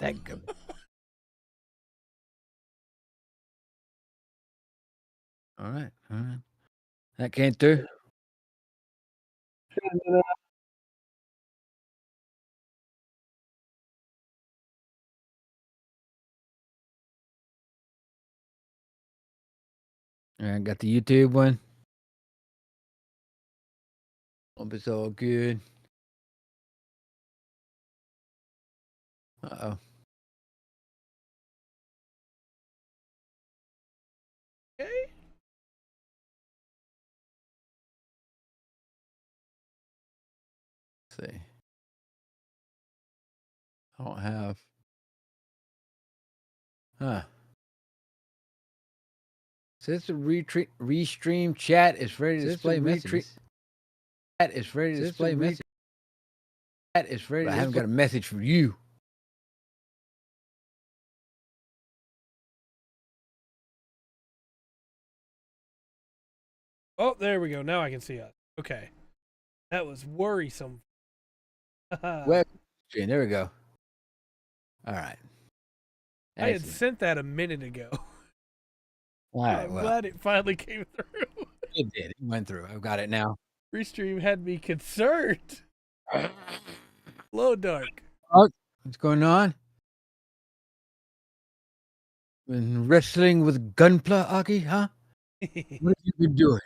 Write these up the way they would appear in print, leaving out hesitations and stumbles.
That good. All right. All right. That came through. All right. Got the YouTube one. Hope it's all good. Uh-oh. Okay. Let's see. I don't have. Huh. Says the restream chat is ready to display messages. Chat is ready to display messages. Chat is ready. But I haven't got a message from you. Oh, there we go. Now I can see us. Okay. That was worrisome. Web stream. There we go. All right. I had sent that a minute ago. All right. I'm glad it finally came through. It did. It went through. I've got it now. Restream had me concerned. Hello, Dark. What's going on? Been wrestling with Gunpla, Aki, huh? What have you been doing?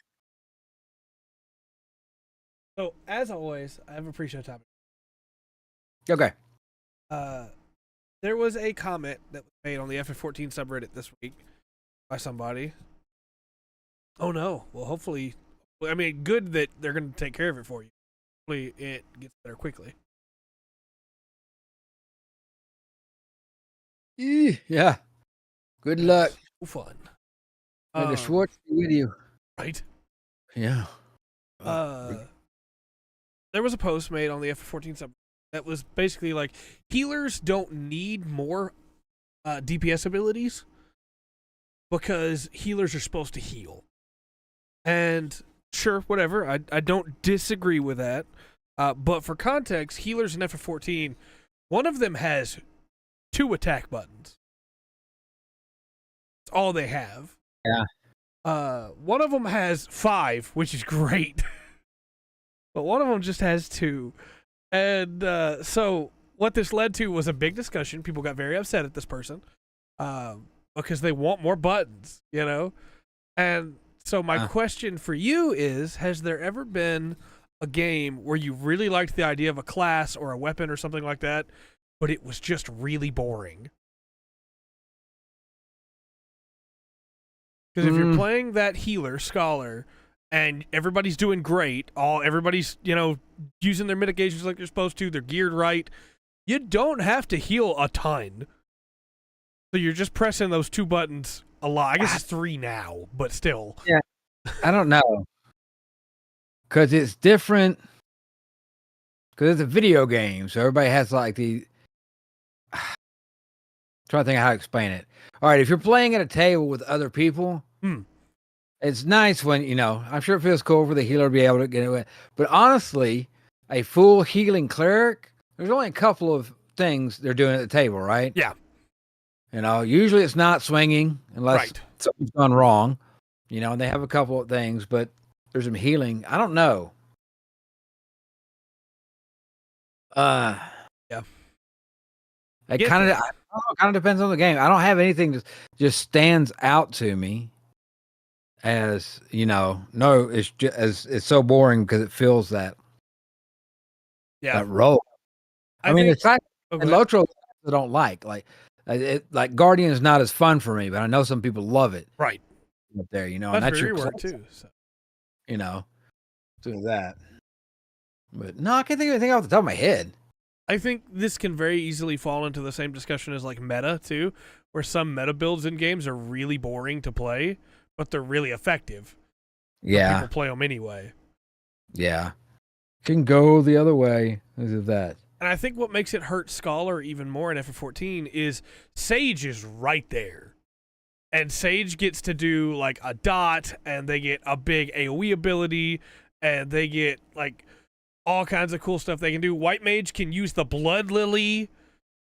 So, as always, I have a pre-show topic. Okay. There was a comment that was made on the FF14 subreddit this week by somebody. Oh no. Well, hopefully, I mean, good that they're going to take care of it for you. Hopefully, it gets better quickly. Yeah. Good luck. So fun. May the Schwartz be with you. Right. Yeah. There was a post made on the FF14 subreddit that was basically like, healers don't need more DPS abilities because healers are supposed to heal. And sure, whatever, I don't disagree with that. But for context, healers in FF14, one of them has 2 attack buttons. That's all they have. Yeah. One of them has 5, which is great. But one of them just has 2. And so what this led to was a big discussion. People got very upset at this person because they want more buttons, you know? And so my question for you is, has there ever been a game where you really liked the idea of a class or a weapon or something like that, but it was just really boring? Because if you're playing that healer, scholar, and everybody's doing great, everybody's, you know, using their mitigations like they're supposed to, they're geared right, you don't have to heal a ton. So you're just pressing those 2 buttons a lot. I guess it's 3 now, but still. Yeah. I don't know. Because it's different. Because it's a video game, so everybody has like the... trying to think of how to explain it. All right, if you're playing at a table with other people, it's nice when, you know, I'm sure it feels cool for the healer to be able to get it. But honestly, a full healing cleric, there's only a couple of things they're doing at the table, right? Yeah. You know, usually it's not swinging unless something's gone wrong. You know, and they have a couple of things, but there's some healing. I don't know. Yeah. It kind of depends on the game. I don't have anything that just stands out to me as, you know, no, it's just it's so boring because it feels that role. I mean, it's like Lotro I don't like Guardian is not as fun for me, but I know some people love it. Right. Up there, you know, that's and that's your your word too. So. You know, do that. But no, I can't think of anything off the top of my head. I think this can very easily fall into the same discussion as like meta too, where some meta builds in games are really boring to play, but they're really effective. Yeah. People play them anyway. Yeah. Can go the other way because of that. And I think what makes it hurt Scholar even more in FF14 is Sage is right there. And Sage gets to do like a dot, and they get a big AoE ability, and they get like all kinds of cool stuff they can do. White Mage can use the Blood Lily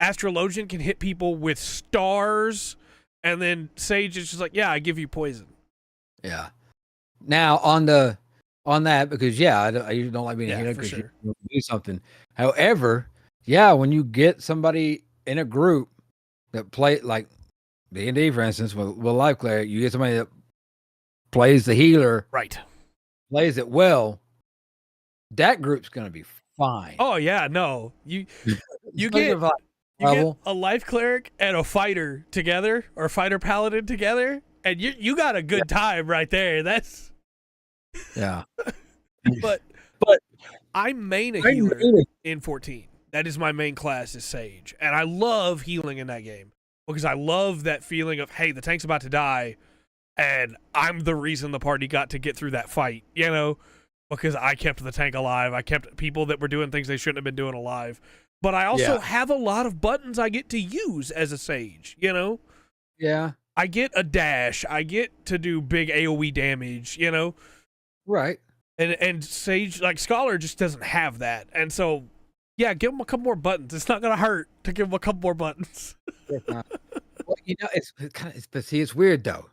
Astrologian can hit people with stars, and then Sage is just like, yeah, I give you poison. Yeah. Now on that, because I usually don't like being a healer because you do something. However, when you get somebody in a group that play like D&D, for instance, with Life Cleric, you get somebody that plays the healer, right? Plays it well. That group's gonna be fine. Oh yeah, no, you get a Life Cleric and a fighter together, or a fighter paladin together, and you got a good time right there. That's but I main a healer in 14. That is my main class is Sage, and I love healing in that game because I love that feeling of, hey, the tank's about to die, and I'm the reason the party got to get through that fight, because I kept the tank alive. I kept people that were doing things they shouldn't have been doing alive. But I also have a lot of buttons I get to use as a Sage, Yeah. I get a dash. I get to do big AoE damage, Right. And Sage, like Scholar, just doesn't have that. And so, give him a couple more buttons. It's not going to hurt to give him a couple more buttons. Well, it's weird though.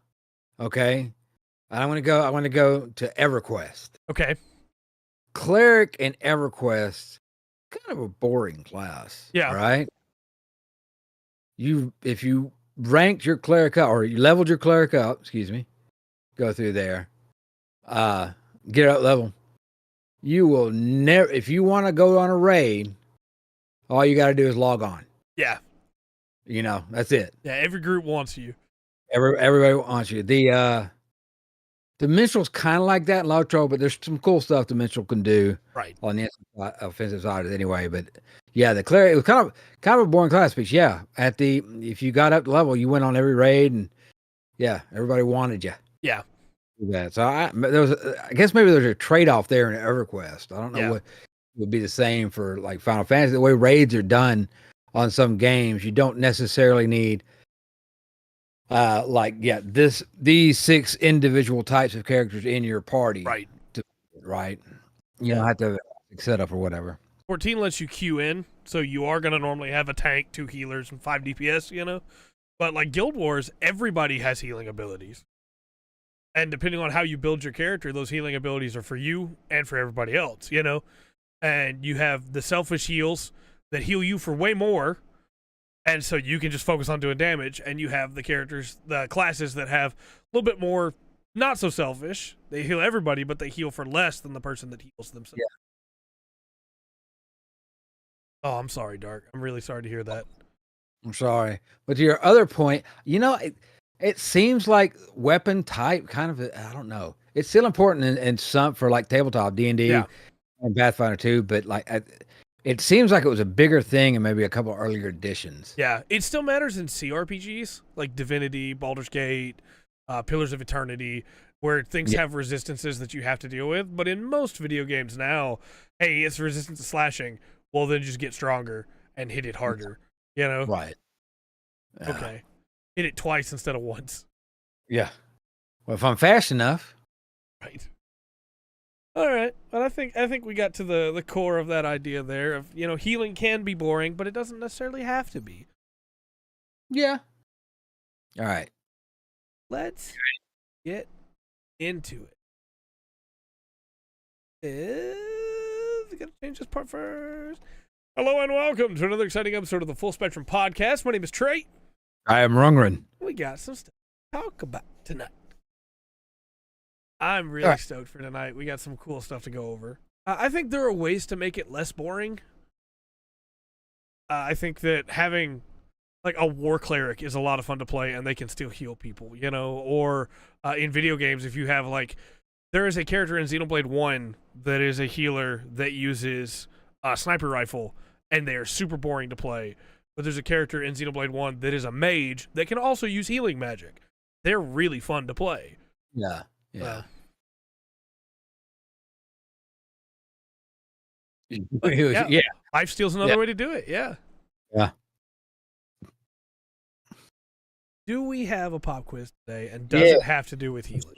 Okay. I want to go to EverQuest. Okay. Cleric and EverQuest, kind of a boring class. Yeah. Right. If you ranked your cleric up, or you leveled your cleric up, go through there, get up level. You will never, if you want to go on a raid, all you got to do is log on. Yeah. That's it. Yeah. Every group wants you. Everybody wants you. The minstrel's kind of like that in Lotro, but there's some cool stuff the minstrel can do on the offensive side anyway. But the cleric, it was kind of a boring class, but if you got up to level, you went on every raid, and everybody wanted you. Yeah. That. So I guess maybe there's a trade-off there in EverQuest. I don't know what would be the same for like Final Fantasy. The way raids are done on some games, you don't necessarily need these 6 individual types of characters in your party. Right. You don't have to set up or whatever. 14 lets you queue in, so you are going to normally have a tank, 2 healers, and 5 DPS, But like Guild Wars, everybody has healing abilities. And depending on how you build your character, those healing abilities are for you and for everybody else, And you have the selfish heals that heal you for way more, and so you can just focus on doing damage. And you have the classes that have a little bit more not so selfish. They heal everybody, but they heal for less than the person that heals themselves. Yeah. Oh, I'm sorry, Dark. I'm really sorry to hear that. I'm sorry. But to your other point, it seems like weapon type kind of, I don't know. It's still important in some for like tabletop D&D and Pathfinder 2, but like it seems like it was a bigger thing in maybe a couple earlier editions. Yeah, it still matters in CRPGs like Divinity, Baldur's Gate, Pillars of Eternity, where things have resistances that you have to deal with. But in most video games now, hey, it's resistant to slashing. Well, then just get stronger and hit it harder, Right. Okay. Hit it twice instead of once. Yeah. Well, if I'm fast enough. Right. All right. But I think we got to the core of that idea there of, healing can be boring, but it doesn't necessarily have to be. Yeah. All right. Let's get into it. We got to change this part first. Hello and welcome to another exciting episode of the Full Spectrum Podcast. My name is Trey. I am Rungren. We got some stuff to talk about tonight. I'm really stoked for tonight. We got some cool stuff to go over. I think there are ways to make it less boring. I think that having like a war cleric is a lot of fun to play, and they can still heal people, or in video games, if you have there is a character in Xenoblade 1 that is a healer that uses a sniper rifle, and they are super boring to play. But there's a character in Xenoblade 1 that is a mage that can also use healing magic. They're really fun to play. Yeah. Yeah. Yeah. Lifesteal's another way to do it. Yeah. Yeah. Do we have a pop quiz today? And does it have to do with healing?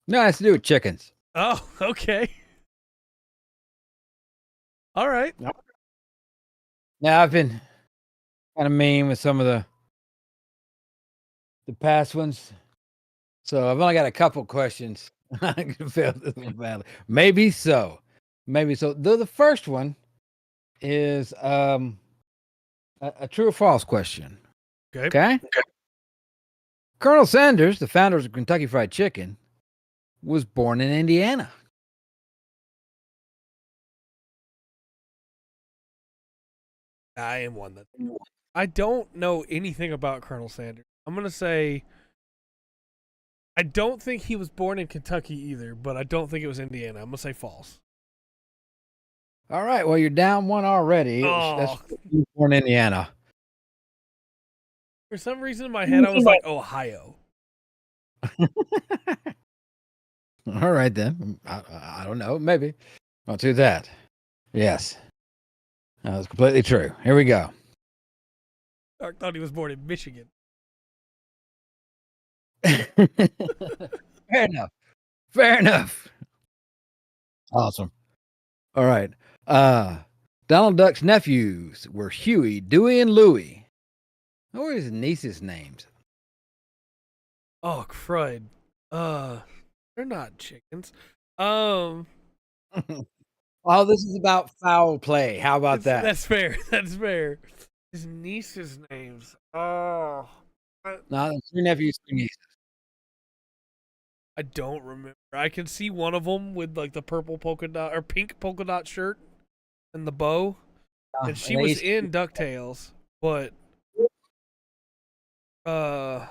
No, it has to do with chickens. Oh, okay. All right. Now I've been kind of mean with some of the past ones. So I've only got a couple questions. I failed this one badly. Maybe so. Maybe so. Though the first one is a true or false question. Okay. Colonel Sanders, the founder of Kentucky Fried Chicken, was born in Indiana. I am one that I don't know anything about Colonel Sanders. I'm gonna say I don't think he was born in Kentucky either, but I don't think it was Indiana. I'm gonna say false. All right. Well, you're down one already. That's born in Indiana. For some reason in my head, I was like Ohio. All right, then. I don't know. Maybe. I'll do that. Yes. That was completely true. Here we go. I thought he was born in Michigan. Fair enough. Fair enough. Awesome. All right. Donald Duck's nephews were Huey, Dewey, and Louie. What were his nieces' names? Oh, crud. They're not chickens. Oh, this is about foul play. How about that? That's fair. That's fair. His nieces' names. Oh. No, three nephews, three nieces. I don't remember. I can see one of them with like the purple polka dot or pink polka dot shirt and the bow. And she was in DuckTales, but not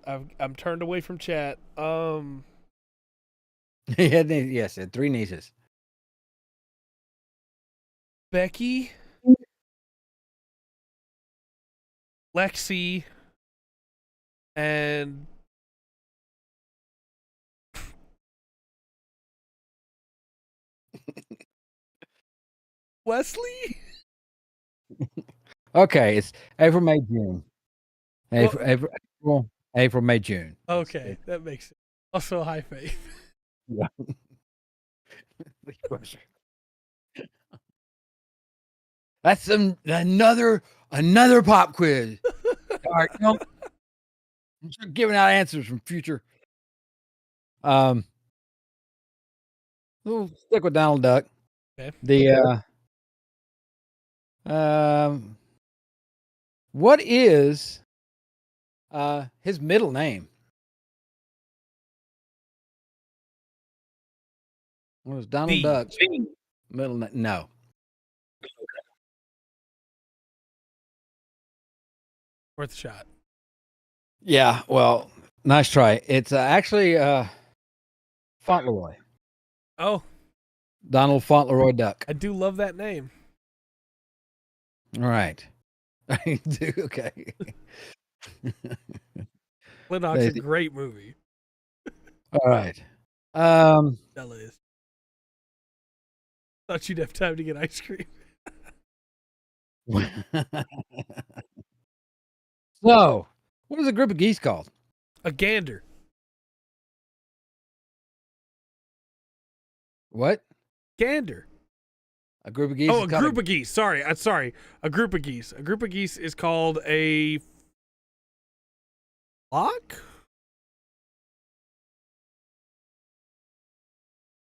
I'm turned away from chat. Yes, had three nieces. Becky, Lexi, and Wesley? Okay, it's April, May, June. April, May, June. Okay, that makes sense. Also, high faith. Yeah. That's another pop quiz. All right, don't start giving out answers from future. We'll stick with Donald Duck. Okay. What is his middle name? What is Donald Duck's middle name? No. Worth a shot. Yeah, well, nice try. It's actually Fauntleroy. Oh. Donald Fauntleroy Duck. I do love that name. All right. I do. Okay. Linock's a great movie. All right. Stella is. Thought you'd have time to get ice cream. So, what is a group of geese called? A gander. What? Gander. A group of geese. Oh, a group of geese. Sorry. Sorry. A group of geese. A group of geese is called a flock?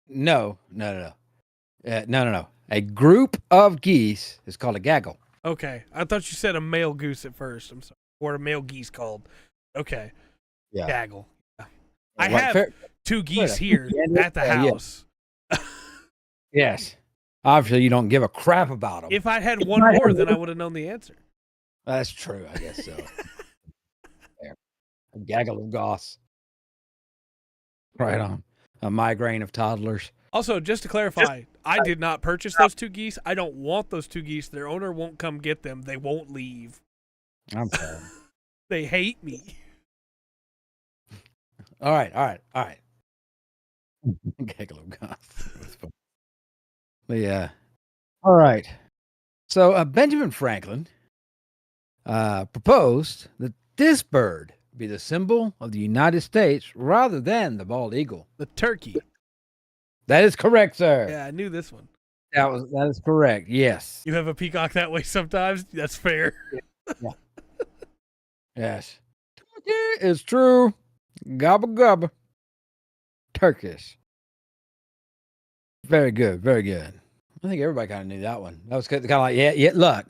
No. No. A group of geese is called a gaggle. Okay. I thought you said a male goose at first. I'm sorry. Or a male geese called. Okay. Yeah. Gaggle. Yeah. I have two geese here at the house. Yeah. Yes. Obviously, you don't give a crap about them. If I had one more, then I would have known the answer. That's true. I guess so. A gaggle of goss. Right on. A migraine of toddlers. Also, just to clarify, I did not purchase those two geese. I don't want those two geese. Their owner won't come get them. They won't leave. I'm sorry. They hate me. All right. Gaggle of goss. Yeah. All right. So Benjamin Franklin proposed that this bird be the symbol of the United States rather than the bald eagle. The turkey. That is correct, sir. Yeah, I knew this one. That is correct. Yes. You have a peacock that way sometimes. That's fair. Yeah. Yes. It's true. Gobble gobble. Turkish. Very good. Very good. I think everybody kind of knew that one. That was kind of like, yeah. Look,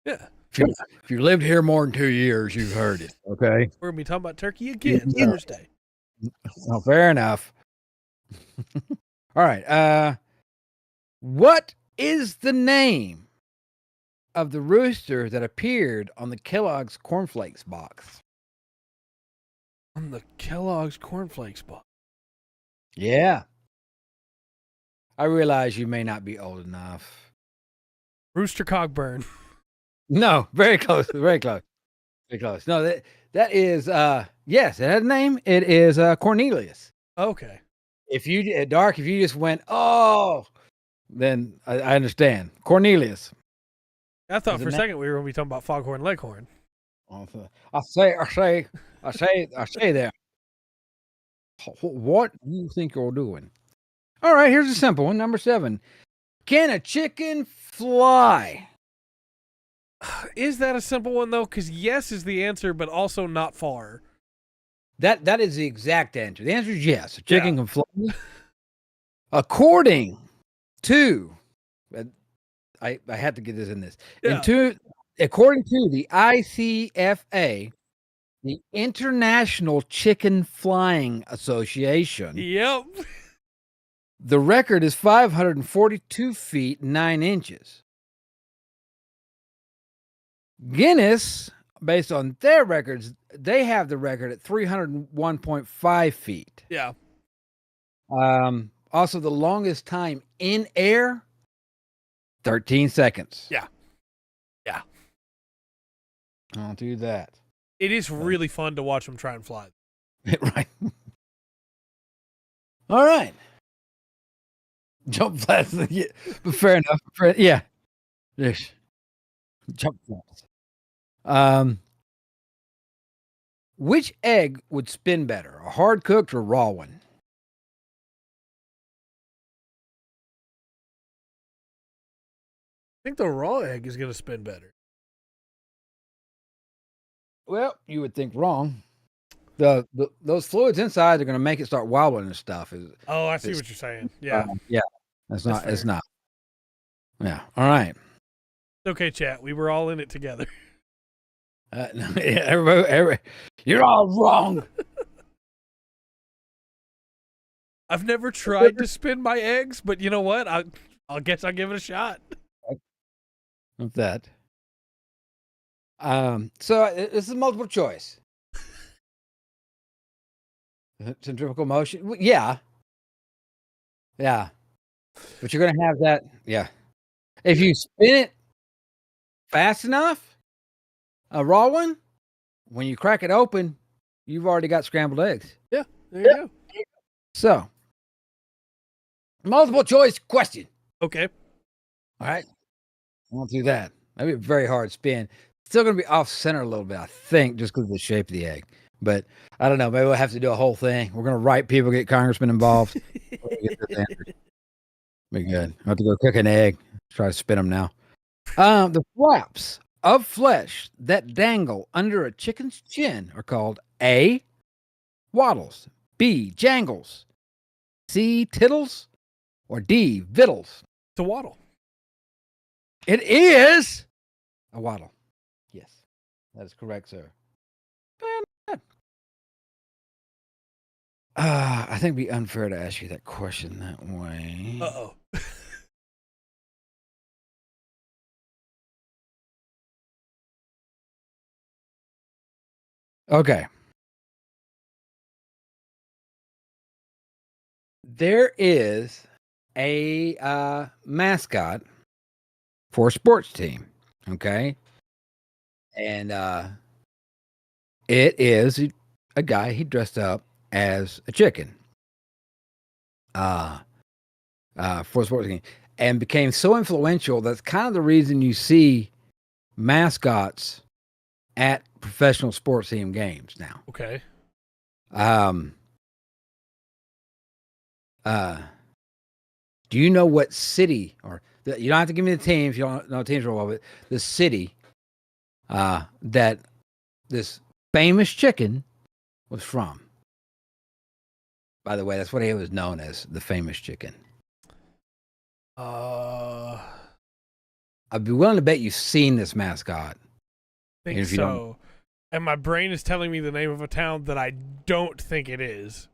Yeah. if you lived here more than 2 years, you've heard it. Okay. We're gonna be talking about turkey again Yeah. Thursday. Oh, fair enough. All right. What is the name of the rooster that appeared on the Kellogg's Cornflakes box? On the Kellogg's cornflakes box. Yeah. I realize you may not be old enough. Rooster Cogburn. No, very close. Very close. Very close. No, that is yes, it had a name. It is Cornelius. Okay. If you Dark, if you just went, oh, then I understand. Cornelius. I thought for a second we were gonna be talking about Foghorn Leghorn. I say there. What do you think you're doing? All right, here's a simple one. Number 7. Can a chicken fly? Is that a simple one though? Because yes is the answer, but also not far. That is the exact answer. The answer is yes. A chicken can fly. According to, I had to get this in this. Yeah. According to the ICFA, the International Chicken Flying Association, Yep. the record is 542 feet 9 inches. Guinness, based on their records, they have the record at 301.5 feet. Yeah. Also, the longest time in air, 13 seconds. Yeah. Yeah. I'll do that. It is really fun to watch them try and fly. Right. All right. Jump flats. Yeah, but fair enough. Yeah. Yes. Jump flats. Which egg would spin better, a hard cooked or raw one? I think the raw egg is going to spin better. Well, you would think wrong. Those fluids inside are going to make it start wobbling and stuff. Oh, I see what you're saying. Yeah. Yeah. It's not. Yeah. All right. Okay, chat. We were all in it together. No, yeah, everybody, you're all wrong. I've never tried to spin my eggs, but you know what? I'll guess I'll give it a shot. Of that. So this is multiple choice. Centrifugal motion. Yeah. Yeah. But you're going to have that. Yeah. If you spin it fast enough, a raw one, when you crack it open, you've already got scrambled eggs. Yeah. There you go. So, multiple choice question. Okay. All right. I won't do that. That'd be a very hard spin. Still going to be off center a little bit, I think, just because of the shape of the egg. But I don't know. Maybe we'll have to do a whole thing. We're going to write people, get congressmen involved. Get this answered. Be good. I have to go cook an egg. Try to spin them now. The flaps of flesh that dangle under a chicken's chin are called A, wattles, B, jangles, C, tittles, or D, vittles. It's a waddle. It is a waddle. Yes, that is correct, sir. I think it'd be unfair to ask you that question that way. Uh-oh. Okay. There is a mascot for a sports team. Okay. And it is a guy, he dressed up as a chicken. For a sports team. And became so influential that's kind of the reason you see mascots at professional sports team games now. Okay. Do you know what city or You don't have to give me the teams. You don't know teams real well, but the city that this famous chicken was from. By the way, that's what he was known as, the famous chicken. I'd I'd be willing to bet you've seen this mascot. think so. And my brain is telling me the name of a town that I don't think it is.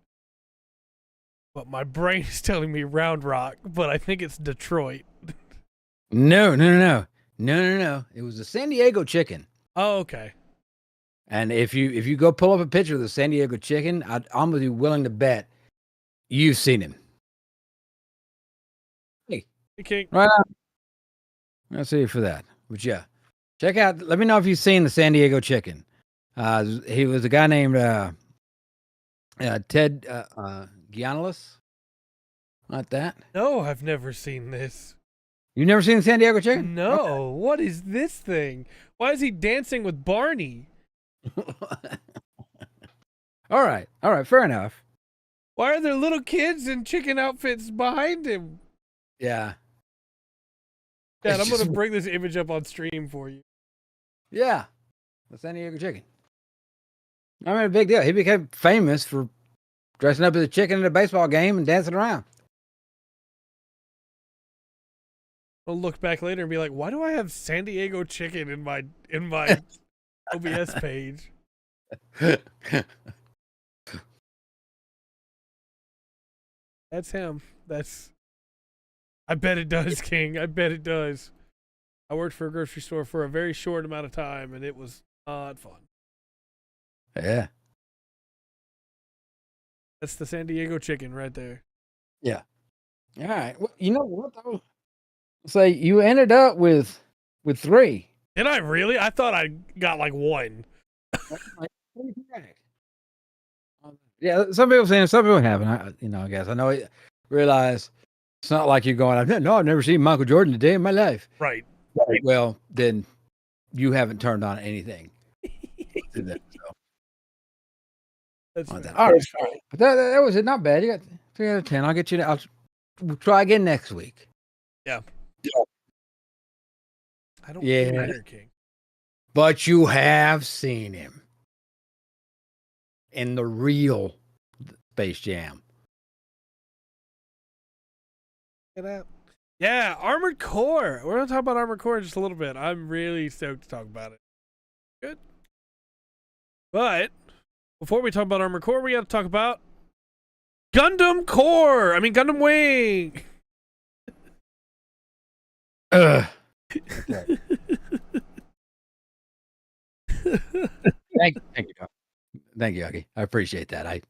But my brain is telling me Round Rock, but I think it's Detroit. No. It was the San Diego chicken. Oh, okay. And if you go pull up a picture of the San Diego chicken, I'm gonna be willing to bet you've seen him. Hey, Okay. right on. I'll see you for that. But yeah, check out. Let me know if you've seen the San Diego chicken. He was a guy named Ted Giannis. Like that. No, I've never seen this. You've never seen the San Diego chicken? No. Okay. What is this thing? Why is he dancing with Barney? All right. Fair enough. Why are there little kids in chicken outfits behind him? Yeah. Dad, It's I'm going to just- bring this image up on stream for you. Yeah. The San Diego chicken. I mean, a big deal. He became famous for dressing up as a chicken in a baseball game and dancing around. I'll look back later and be like, why do I have San Diego chicken in my OBS page? That's him. I bet it does, King. I bet it does. I worked for a grocery store for a very short amount of time, and it was not fun. Yeah. That's the San Diego chicken right there. Yeah. All right. Well, you know what though? So you ended up with 3. Did I really? I thought I got like 1. Yeah, some people saying, some people haven't. I guess I know. Realize it's not like you're going. No, I've never seen Michael Jordan a day in my life. Right. Well, then you haven't turned on anything. So. That's On right. that. All right. But that was it. Not bad. You got 3 out of 10. I'll get you. We'll try again next week. Yeah. I don't Yeah. matter, King. But you have seen him in the real Space Jam. Get out. Yeah, Armored Core. We're going to talk about Armored Core in just a little bit. I'm really stoked to talk about it. Good. But before we talk about Armored Core, we got to talk about Gundam Wing. Okay. Thank you. Thank you, Aki. I appreciate that. I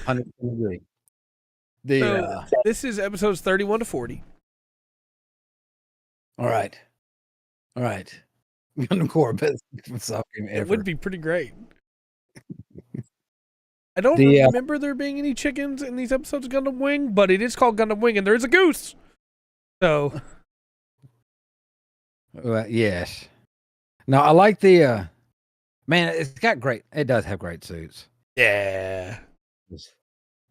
100% agree. This is episodes 31 to 40. All right. Gundam Core, best soft game ever. It would be pretty great. I don't remember there being any chickens in these episodes of Gundam Wing, but it is called Gundam Wing, and there is a goose. So, yes. No, I like the man. It's got great. It does have great suits. yeah,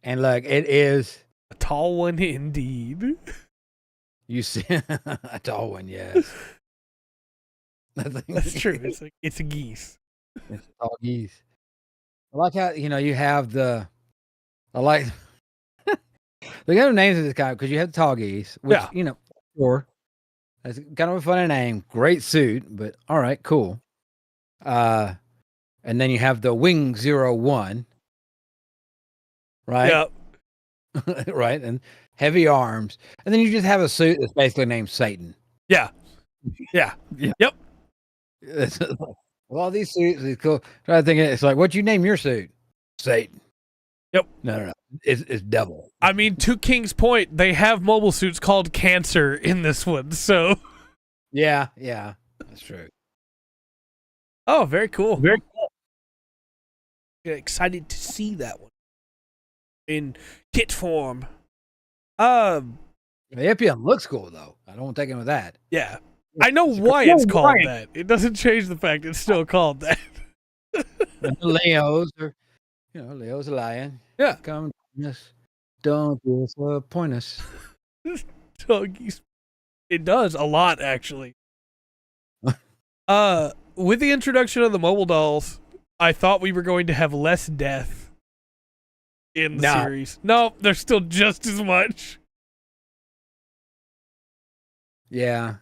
And look, it is a tall one indeed. you see a tall one. Yes, That's true. It's a geese. It's tall geese. I like how you have the. I like the other names of this guy because you have the tall geese, which sure, that's kind of a funny name. Great suit, but all right, cool. And then you have the Wing 01, right? Yeah. Right, and heavy arms, and then you just have a suit that's basically named Satan. Yeah. Yep. Well, all these suits is cool. Try to think. It's like, what'd you name your suit? Satan. Yep. No. It's devil. I mean, to King's point, they have mobile suits called Cancer in this one, so. Yeah, that's true. Oh, very cool. Very cool. Excited to see that one in kit form. The Epion looks cool though. I don't take him with that. Yeah. I know why it's called that. It doesn't change the fact it's still called that. And the Leos are, Leo's a lion. Yeah. Come join us. Don't disappoint us. Doggies It does a lot, actually. With the introduction of the mobile dolls, I thought we were going to have less death in the series. No, there's still just as much. Yeah.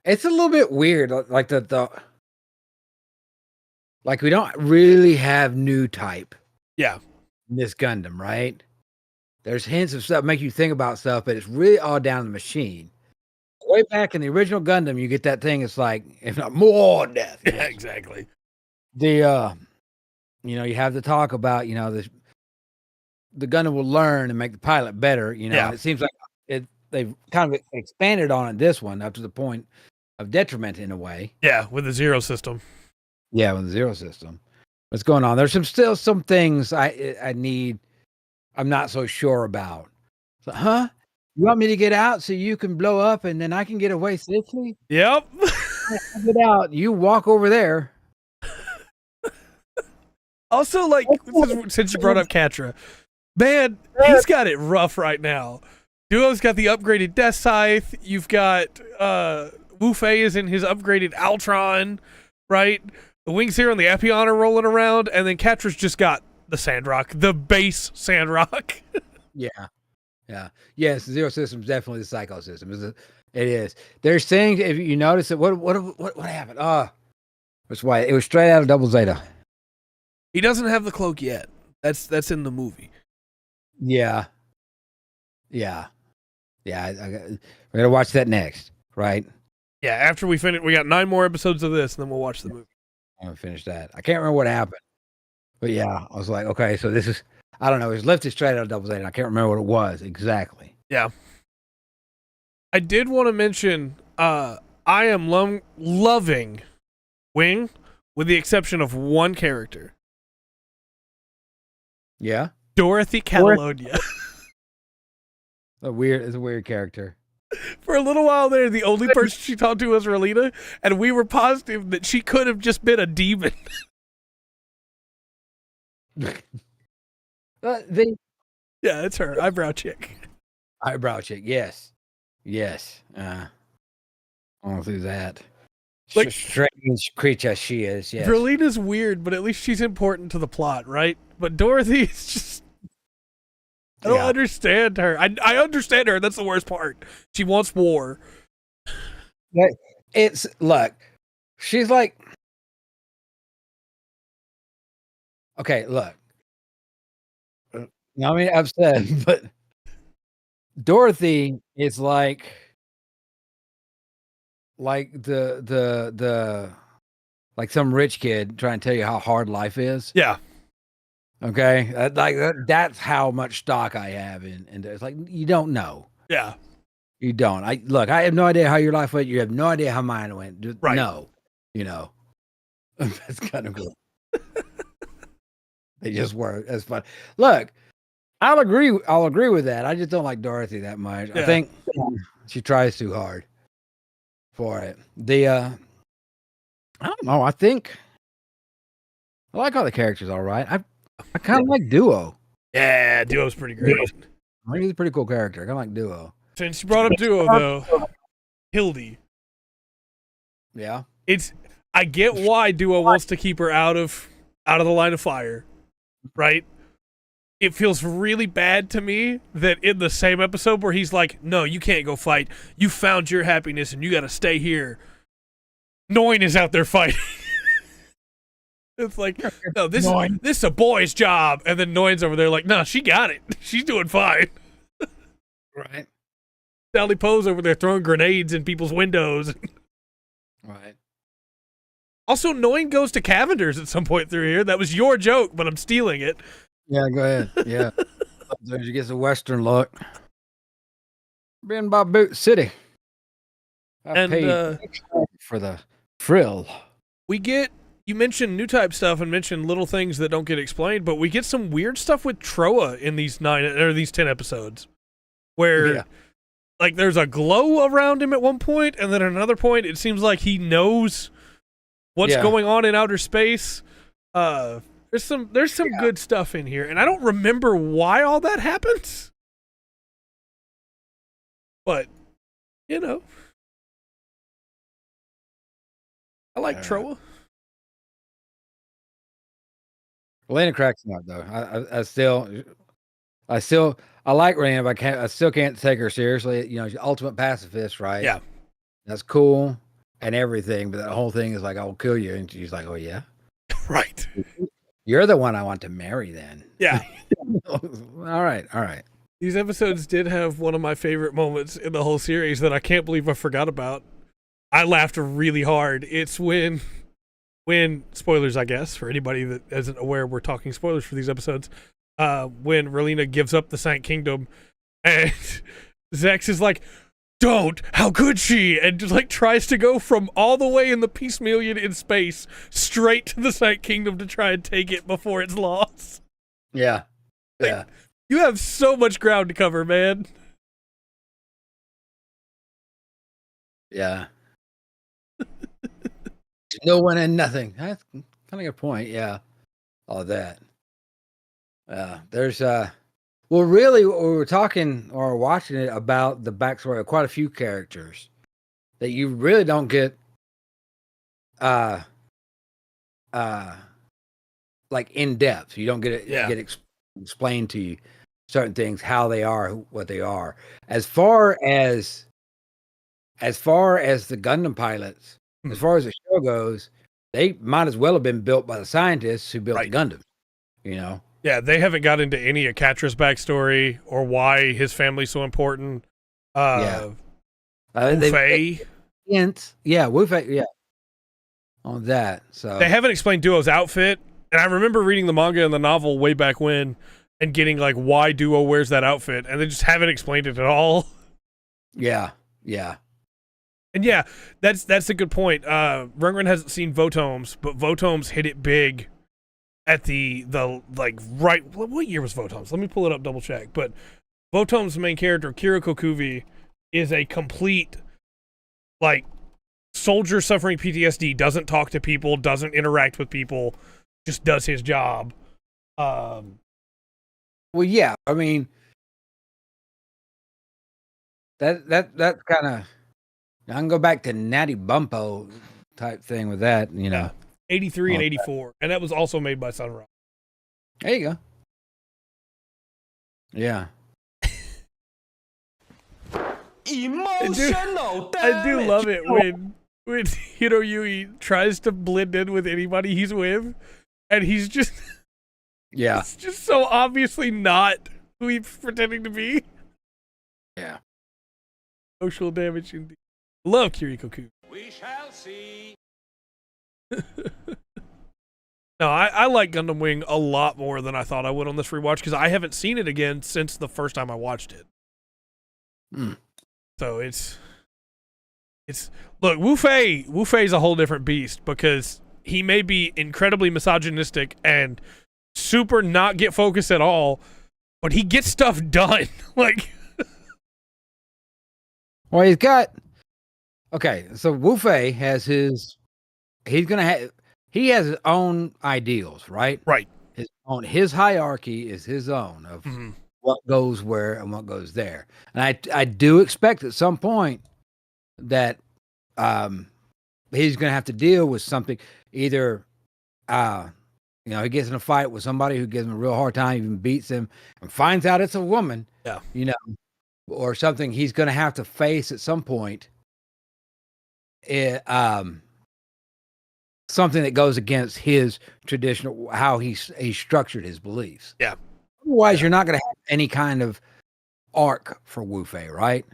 It's a little bit weird. Like like we don't really have new type. Yeah. In this Gundam, right? There's hints of stuff make you think about stuff, but it's really all down to the machine. Way back in the original Gundam, you get that thing. It's like, if not more death. Yeah, exactly. The you have to talk about, the Gundam will learn and make the pilot better. And it seems like they've kind of expanded on it. This one up to the point of detriment in a way. Yeah, with the Zero system. Yeah, with the Zero system. What's going on? There's still some things I need. I'm not so sure about. So, huh? You want me to get out so you can blow up and then I can get away safely? Yep. Get out. You walk over there. Also, like, since you brought up Catra, man, he's got it rough right now. Duo's got the upgraded Death Scythe. You've got Wu Fei is in his upgraded Altron, right? The Wings here and the Epion are rolling around, and then Catra's just got the Sandrock, the base Sandrock. Yeah. Yes, the Zero system is definitely the Psycho system. It is. There's things, if you notice it, what happened? That's why it was straight out of Double Zeta. He doesn't have the cloak yet. That's in the movie. Yeah. We're gonna watch that next, right? Yeah, after we finish, we got 9 more episodes of this, and then we'll watch the movie. I'm gonna finish that. I can't remember what happened, but yeah, I was like, okay, so this is, I don't know, it was lifted straight out of Double Zeta. I can't remember what it was exactly. Yeah. I did want to mention, I am loving Wing, with the exception of one character. Yeah? Dorothy Catalonia. It's a weird character. For a little while there, the only person she talked to was Relina, and we were positive that she could have just been a demon. Yeah, it's her. Eyebrow chick. Eyebrow chick, yes. I won't do that. Like, strange creature she is, yes. Relina's weird, but at least she's important to the plot, right? But Dorothy is just... I don't understand her. I understand her. That's the worst part. She wants war. Look, she's like, okay, look. I mean, upset, but Dorothy is like the like some rich kid trying to tell you how hard life is. Yeah. Okay, that's how much stock I have in it's like, you don't know. Yeah, you don't. I have no idea how your life went. You have no idea how mine went. Just right? No, that's kind of cool. They just were. That's fun. Look, I'll agree with that. I just don't like Dorothy that much. Yeah. I think she tries too hard for it. I don't know. I think I like all the characters. All right. I kind of like Duo. Yeah, Duo's pretty great. I think he's a pretty cool character. I kind of like Duo. Since you brought up Duo, though, Hildy. Yeah. I get why Duo wants to keep her out of the line of fire, right? It feels really bad to me that in the same episode where he's like, no, you can't go fight. You found your happiness and you got to stay here. Noin is out there fighting. It's like, no, this is a boy's job. And then Noin's over there like, no, she got it. She's doing fine. Right. Sally Poe's over there throwing grenades in people's windows. Right. Also, Noin goes to Cavender's at some point through here. That was your joke, but I'm stealing it. Yeah, go ahead. Yeah. There she gets a Western look. Been by Boot City. I paid for the frill. You mentioned new type stuff and mentioned little things that don't get explained, but we get some weird stuff with Troa in these 10 episodes, where like there's a glow around him at one point, and then at another point it seems like he knows what's going on in outer space. There's some good stuff in here, and I don't remember why all that happens, but You know, I like Troa. Lena cracks me up though. I like Rand, but I still can't take her seriously. You know, she's ultimate pacifist, right? Yeah. That's cool and everything, but the whole thing is like, I'll kill you. And she's like, oh yeah? Right. You're the one I want to marry then. Yeah. All right. These episodes did have one of my favorite moments in the whole series that I can't believe I forgot about. I laughed really hard. It's when spoilers, I guess, for anybody that isn't aware, we're talking spoilers for these episodes. When Relina gives up the Saint Kingdom, and Zex is like, "Don't! How could she?" And just like tries to go from all the way in the Peace Million in space straight to the Saint Kingdom to try and take it before it's lost. Yeah. Like, you have so much ground to cover, man. Yeah. No one and nothing. That's kind of a good point. Yeah. All that. There's well, really, we were talking or watching it about the backstory of quite a few characters that you really don't get like in depth. You don't get it explained to you certain things, how they are, what they are. As far as the Gundam pilots, as far as the show goes, they might as well have been built by the scientists who built the Gundam. You know? Yeah, they haven't got into any of Catra's backstory or why his family's so important. Wu Fei. Wu Fei, yeah. On that. So they haven't explained Duo's outfit. And I remember reading the manga and the novel way back when and getting like why Duo wears that outfit, and they just haven't explained it at all. Yeah. And yeah, that's a good point. Rungren hasn't seen Votomes, but Votomes hit it big at the like right. What year was Votomes? Let me pull it up, double check. But Votomes' main character, Kiriko Kuvi, is a complete like soldier suffering PTSD. Doesn't talk to people, doesn't interact with people, just does his job. Well, yeah. I mean, that kind of. I can go back to Natty Bumpo type thing with that, you know. 83 and 84. And that was also made by Sunrise. There you go. Yeah. Emotional. I do love it when Hiroyui tries to blend in with anybody he's with, and he's just it's just so obviously not who he's pretending to be. Yeah. Emotional damage indeed. Love Kiriko Kuvi. We shall see. No, I like Gundam Wing a lot more than I thought I would on this rewatch because I haven't seen it again since the first time I watched it. So it's look, Wu Fei's a whole different beast because he may be incredibly misogynistic and super not get focused at all, but he gets stuff done. Like, well, he's got. Okay, so Wu Fei has he has his own ideals, right? Right. His hierarchy is his own of what goes where and what goes there. And I do expect at some point that he's going to have to deal with something, either he gets in a fight with somebody who gives him a real hard time, even beats him, and finds out it's a woman. Yeah. Or something he's going to have to face at some point. Something that goes against his traditional, how he structured his beliefs. Yeah. Otherwise, you're not going to have any kind of arc for Wu Fei, right?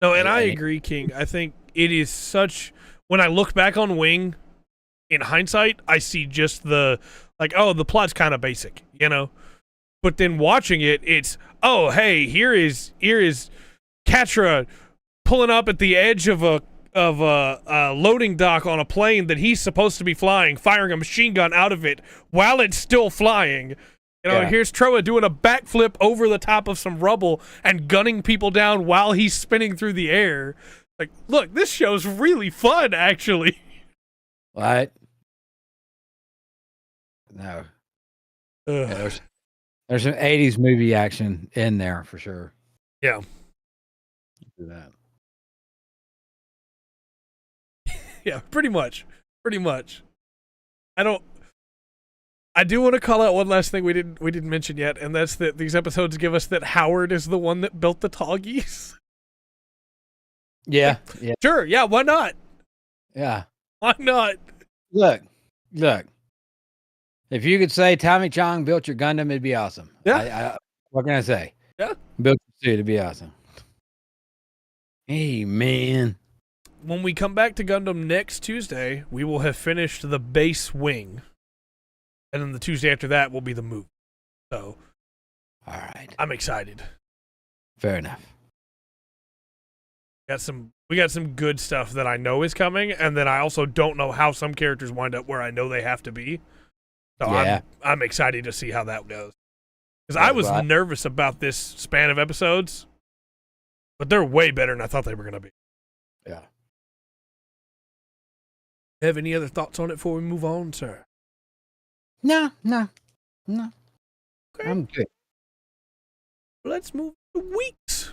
No, and I agree, King. I think it is such. When I look back on Wing, in hindsight, I see just the plot's kind of basic, But then watching it, it's hey, here is Catra pulling up at the edge of a loading dock on a plane that he's supposed to be flying, firing a machine gun out of it while it's still flying. Here's Troa doing a backflip over the top of some rubble and gunning people down while he's spinning through the air. Like, look, this show's really fun, actually. What? No. Yeah, there's some 80s movie action in there for sure. Yeah. do that. Yeah, pretty much. Pretty much. I do want to call out one last thing we didn't mention yet, and that's that these episodes give us that Howard is the one that built the Toggies. Yeah, yeah, Sure, yeah, why not? yeah. Why not? Look. If you could say Tommy Chong built your Gundam, it'd be awesome. Yeah. What can I say? Yeah. Built your suit, it'd be awesome. Hey, man. When we come back to Gundam next Tuesday, we will have finished the base wing. And then the Tuesday after that will be the movie. So, all right. I'm excited. Fair enough. We got some good stuff that I know is coming, and then I also don't know how some characters wind up where I know they have to be. So yeah. I'm excited to see how that goes. Because I was nervous about this span of episodes, but they're way better than I thought they were going to be. Yeah. Have any other thoughts on it before we move on, sir? No. Okay. I'm good. Let's move to weeks.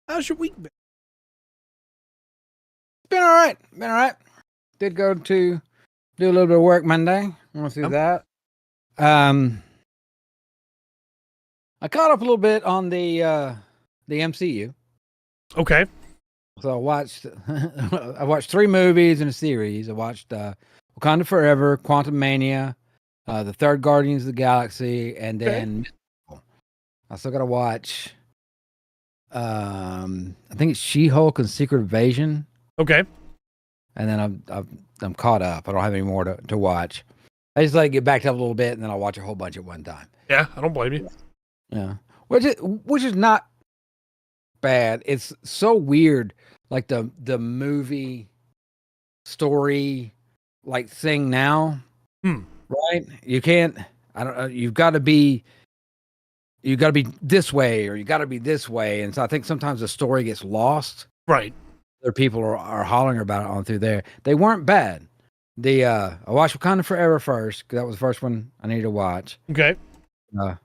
How's your week been? Been all right. Did go to do a little bit of work Monday. Want to do that? I caught up a little bit on the MCU. Okay. So I watched 3 movies in a series. I watched Wakanda Forever, Quantum Mania, the third Guardians of the Galaxy, and then I still got to watch. I think it's She-Hulk and Secret Invasion. Okay. And then I'm caught up. I don't have any more to watch. I just like get backed up a little bit, and then I'll watch a whole bunch at one time. Yeah, I don't blame you. Yeah, which is not bad. It's so weird, like the movie story like thing now. Right? You can't. I don't know. You got to be this way, or you got to be this way, and so I think sometimes the story gets lost. Right. Other people are hollering about it on through there. They weren't bad. I watched Wakanda Forever first because that was the first one I needed to watch. Okay. And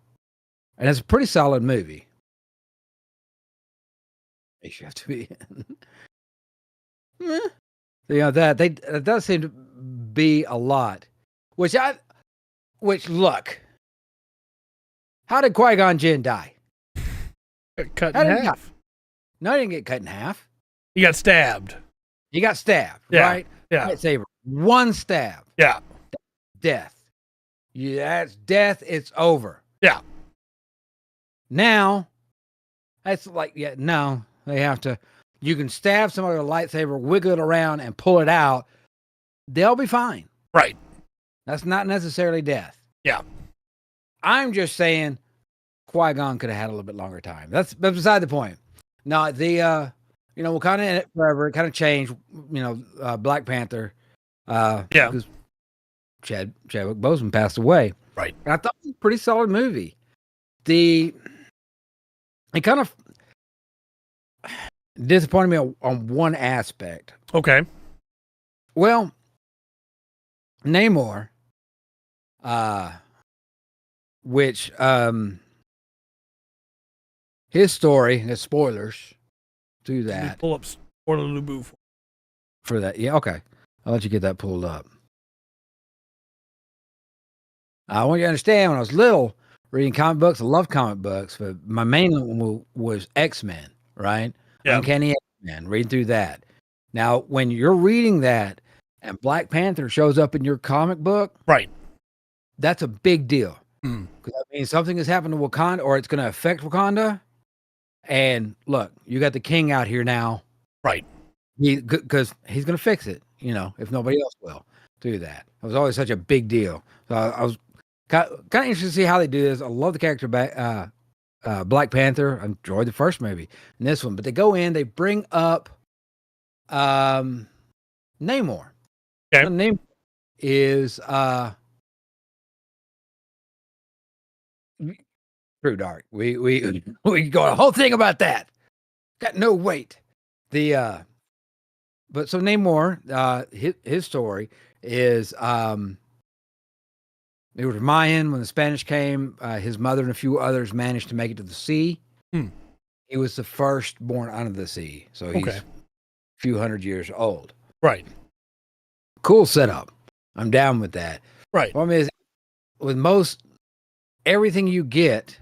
it's a pretty solid movie. You have to be. That does seem to be a lot. Which look. How did Qui-Gon Jinn die? Cut in half. No, he didn't get cut in half. He got stabbed. He got stabbed, yeah. right? Yeah. Lightsaber. One stab. Yeah. Death. Yeah, that's death. It's over. Yeah. Now, that's like, no, they have to. You can stab somebody with a lightsaber, wiggle it around, and pull it out. They'll be fine. Right. That's not necessarily death. Yeah. I'm just saying Qui-Gon could have had a little bit longer time. That's beside the point. No, we're kind of in it forever. It kind of changed, Black Panther. Because Chadwick Boseman passed away. Right. And I thought it was a pretty solid movie. It kind of disappointed me on one aspect. Okay. Well, Namor, which his story, the spoilers to that. Pull up Spoiler Lubu for that. Yeah, okay. I'll let you get that pulled up. I want you to understand, when I was little, reading comic books, I loved comic books, but my main one was X-Men, right? Yeah. Uncanny X-Men, reading through that. Now, when you're reading that and Black Panther shows up in your comic book, right, that's a big deal. Because that means something has happened to Wakanda, or it's going to affect Wakanda. And look, you got the king out here now. Right. Because he's going to fix it, if nobody else will do that. It was always such a big deal. So I was kind of interested to see how they do this. I love the character Black Panther. I enjoyed the first movie and this one. But they go in, they bring up Namor. Okay. Namor is True Dark. We go a whole thing about that. Got no weight. But so Namor, his story is it was Mayan when the Spanish came. His mother and a few others managed to make it to the sea. He was the first born under the sea, so he's a few hundred years old. Right. Cool setup. I'm down with that. Right. Problem is, with most everything you get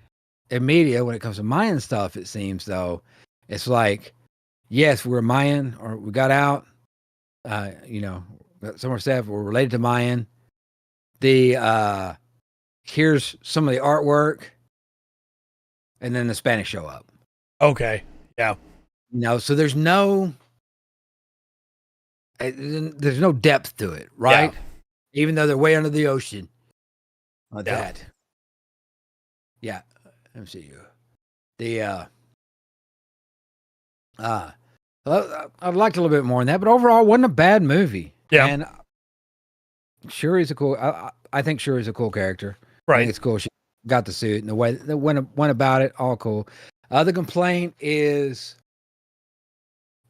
in media when it comes to Mayan stuff, it seems though, it's like, yes, we're Mayan, or we got out. Some are said we're related to Mayan. Here's some of the artwork, and then the Spanish show up. Okay. Yeah. So there's no depth to it, right? Yeah. Even though they're way under the ocean. Like that. Yeah. Let me see you. I'd liked a little bit more than that, but overall, it wasn't a bad movie. Yeah. And Shuri's a cool. I think Shuri's a cool character. Right. I think it's cool. She got the suit and the way that went about it, all cool. The complaint is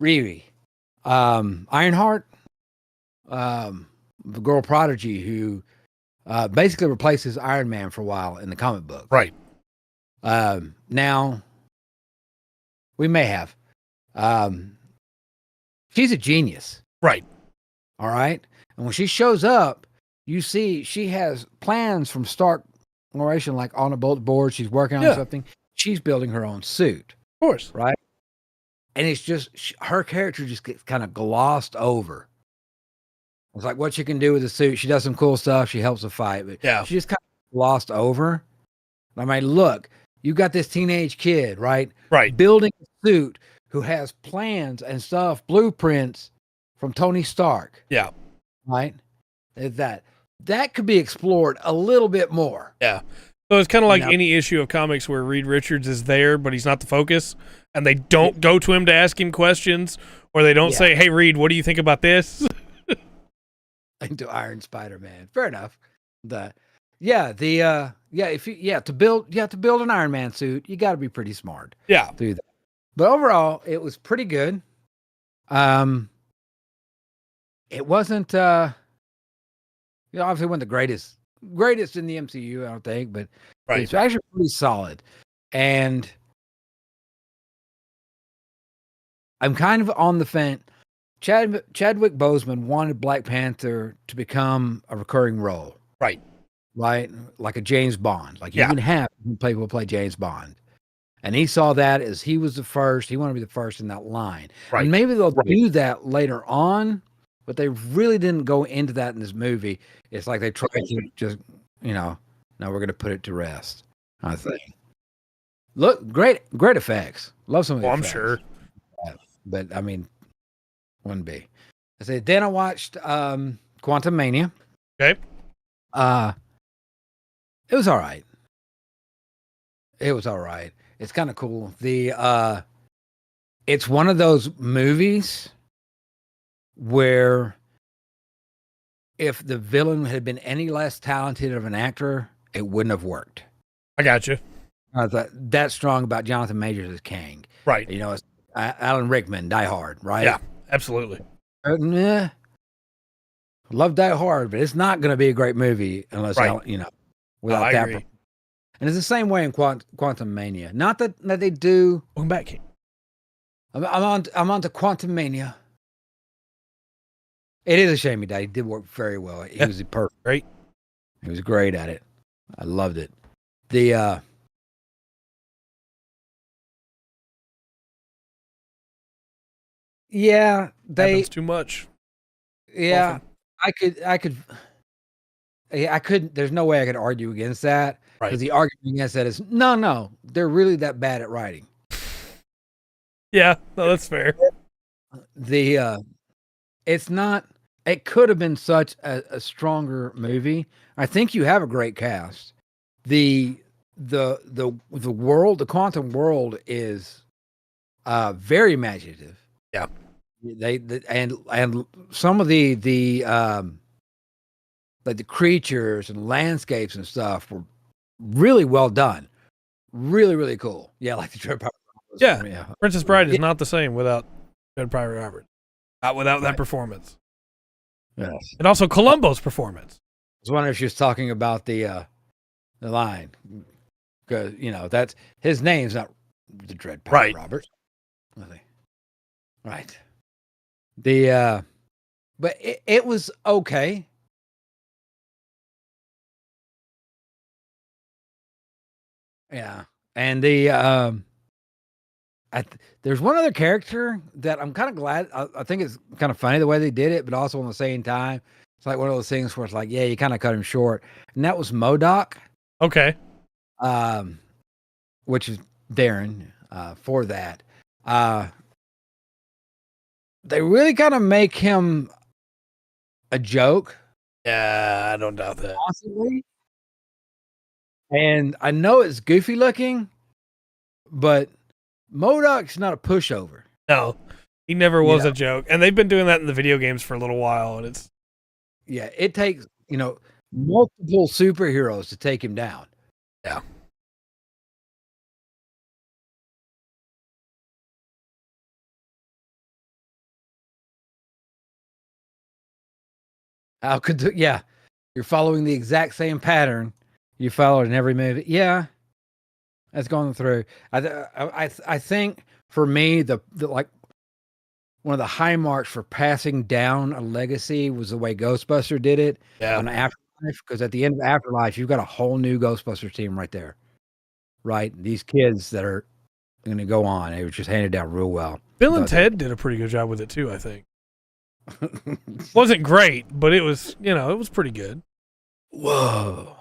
Riri, Ironheart, the girl prodigy who basically replaces Iron Man for a while in the comic book. Right. Now we may have. She's a genius. Right. All right. And when she shows up, you see she has plans from Stark Generation, like on a bulletin board. She's working on something. She's building her own suit. Of course. Right. And it's just her character just gets kind of glossed over. It's like what she can do with the suit. She does some cool stuff. She helps the fight, but she just kind of glossed over. I mean, look, you got this teenage kid, right? Right. Building a suit who has plans and stuff, blueprints from Tony Stark. Yeah. Right? That could be explored a little bit more. Yeah. So it's kind of like any issue of comics where Reed Richards is there, but he's not the focus, and they don't go to him to ask him questions, or they don't say, "Hey, Reed, what do you think about this?" Into Iron Spider-Man. Fair enough. To build an Iron Man suit, you got to be pretty smart. Yeah. Do that. But overall, it was pretty good. It wasn't obviously wasn't the greatest in the MCU, I don't think, but it's actually pretty solid. And I'm kind of on the fence. Chadwick Boseman wanted Black Panther to become a recurring role. Right. Right? Like a James Bond. Like you can have people play James Bond. And he saw that as he was the first. He wanted to be the first in that line. Right. And maybe they'll do that later on, but they really didn't go into that in this movie. It's like they tried to just, now we're going to put it to rest, I think. Look, great effects. Love some of the effects. I'm sure. But, I mean, wouldn't be. I said, then I watched Quantum Mania. Okay. It was all right. It's kind of cool. It's one of those movies where if the villain had been any less talented of an actor, it wouldn't have worked. I got you. I thought that's strong about Jonathan Majors as Kang. Right. It's Alan Rickman, Die Hard, right? Yeah, absolutely. Love Die Hard, but it's not going to be a great movie unless, without that. Agree. And it's the same way in Quantum Mania. Not that they do. Welcome back, King. I'm on to Quantum Mania. It is a shame he died. He did work very well. He was perfect. Great. He was great at it. I loved it. Happens too much. Yeah, often. I could. Yeah, I couldn't. There's no way I could argue against that. Right. Because the argument against that is no, they're really that bad at writing. Yeah, no, that's fair. It's not. It could have been such a stronger movie. I think you have a great cast. The world, the quantum world, is very imaginative. Yeah. And some of the like the creatures and landscapes and stuff were really well done. Really, really cool. Yeah, like the Dread Pirate Roberts. Yeah. Princess Bride is not the same without Dread Pirate Roberts. Not without that performance. Yes. And also Columbo's performance. I was wondering if she was talking about the line. Because, that's his name's not the Dread Pirate Right. Roberts. Right. The but it was okay. Yeah. And there's one other character that I'm kind of glad. I think it's kind of funny the way they did it, but also on the same time, it's like one of those things where it's like, yeah, you kind of cut him short. And that was MODOK, Okay. which is Darren for that. They really kind of make him a joke. Yeah, I don't doubt that. Possibly. And I know it's goofy looking, but MODOK's not a pushover. No, he never was a joke. And they've been doing that in the video games for a little while, and it's it takes, multiple superheroes to take him down. Yeah. How could you're following the exact same pattern you followed in every movie. Yeah, that's going through. I think for me the like one of the high marks for passing down a legacy was the way Ghostbuster did it on Afterlife. Because at the end of Afterlife, you've got a whole new Ghostbusters team right there, right? These kids that are going to go on. It was just handed down real well. Bill and Ted did a pretty good job with it too, I think. Wasn't great, but it was, it was pretty good. Whoa.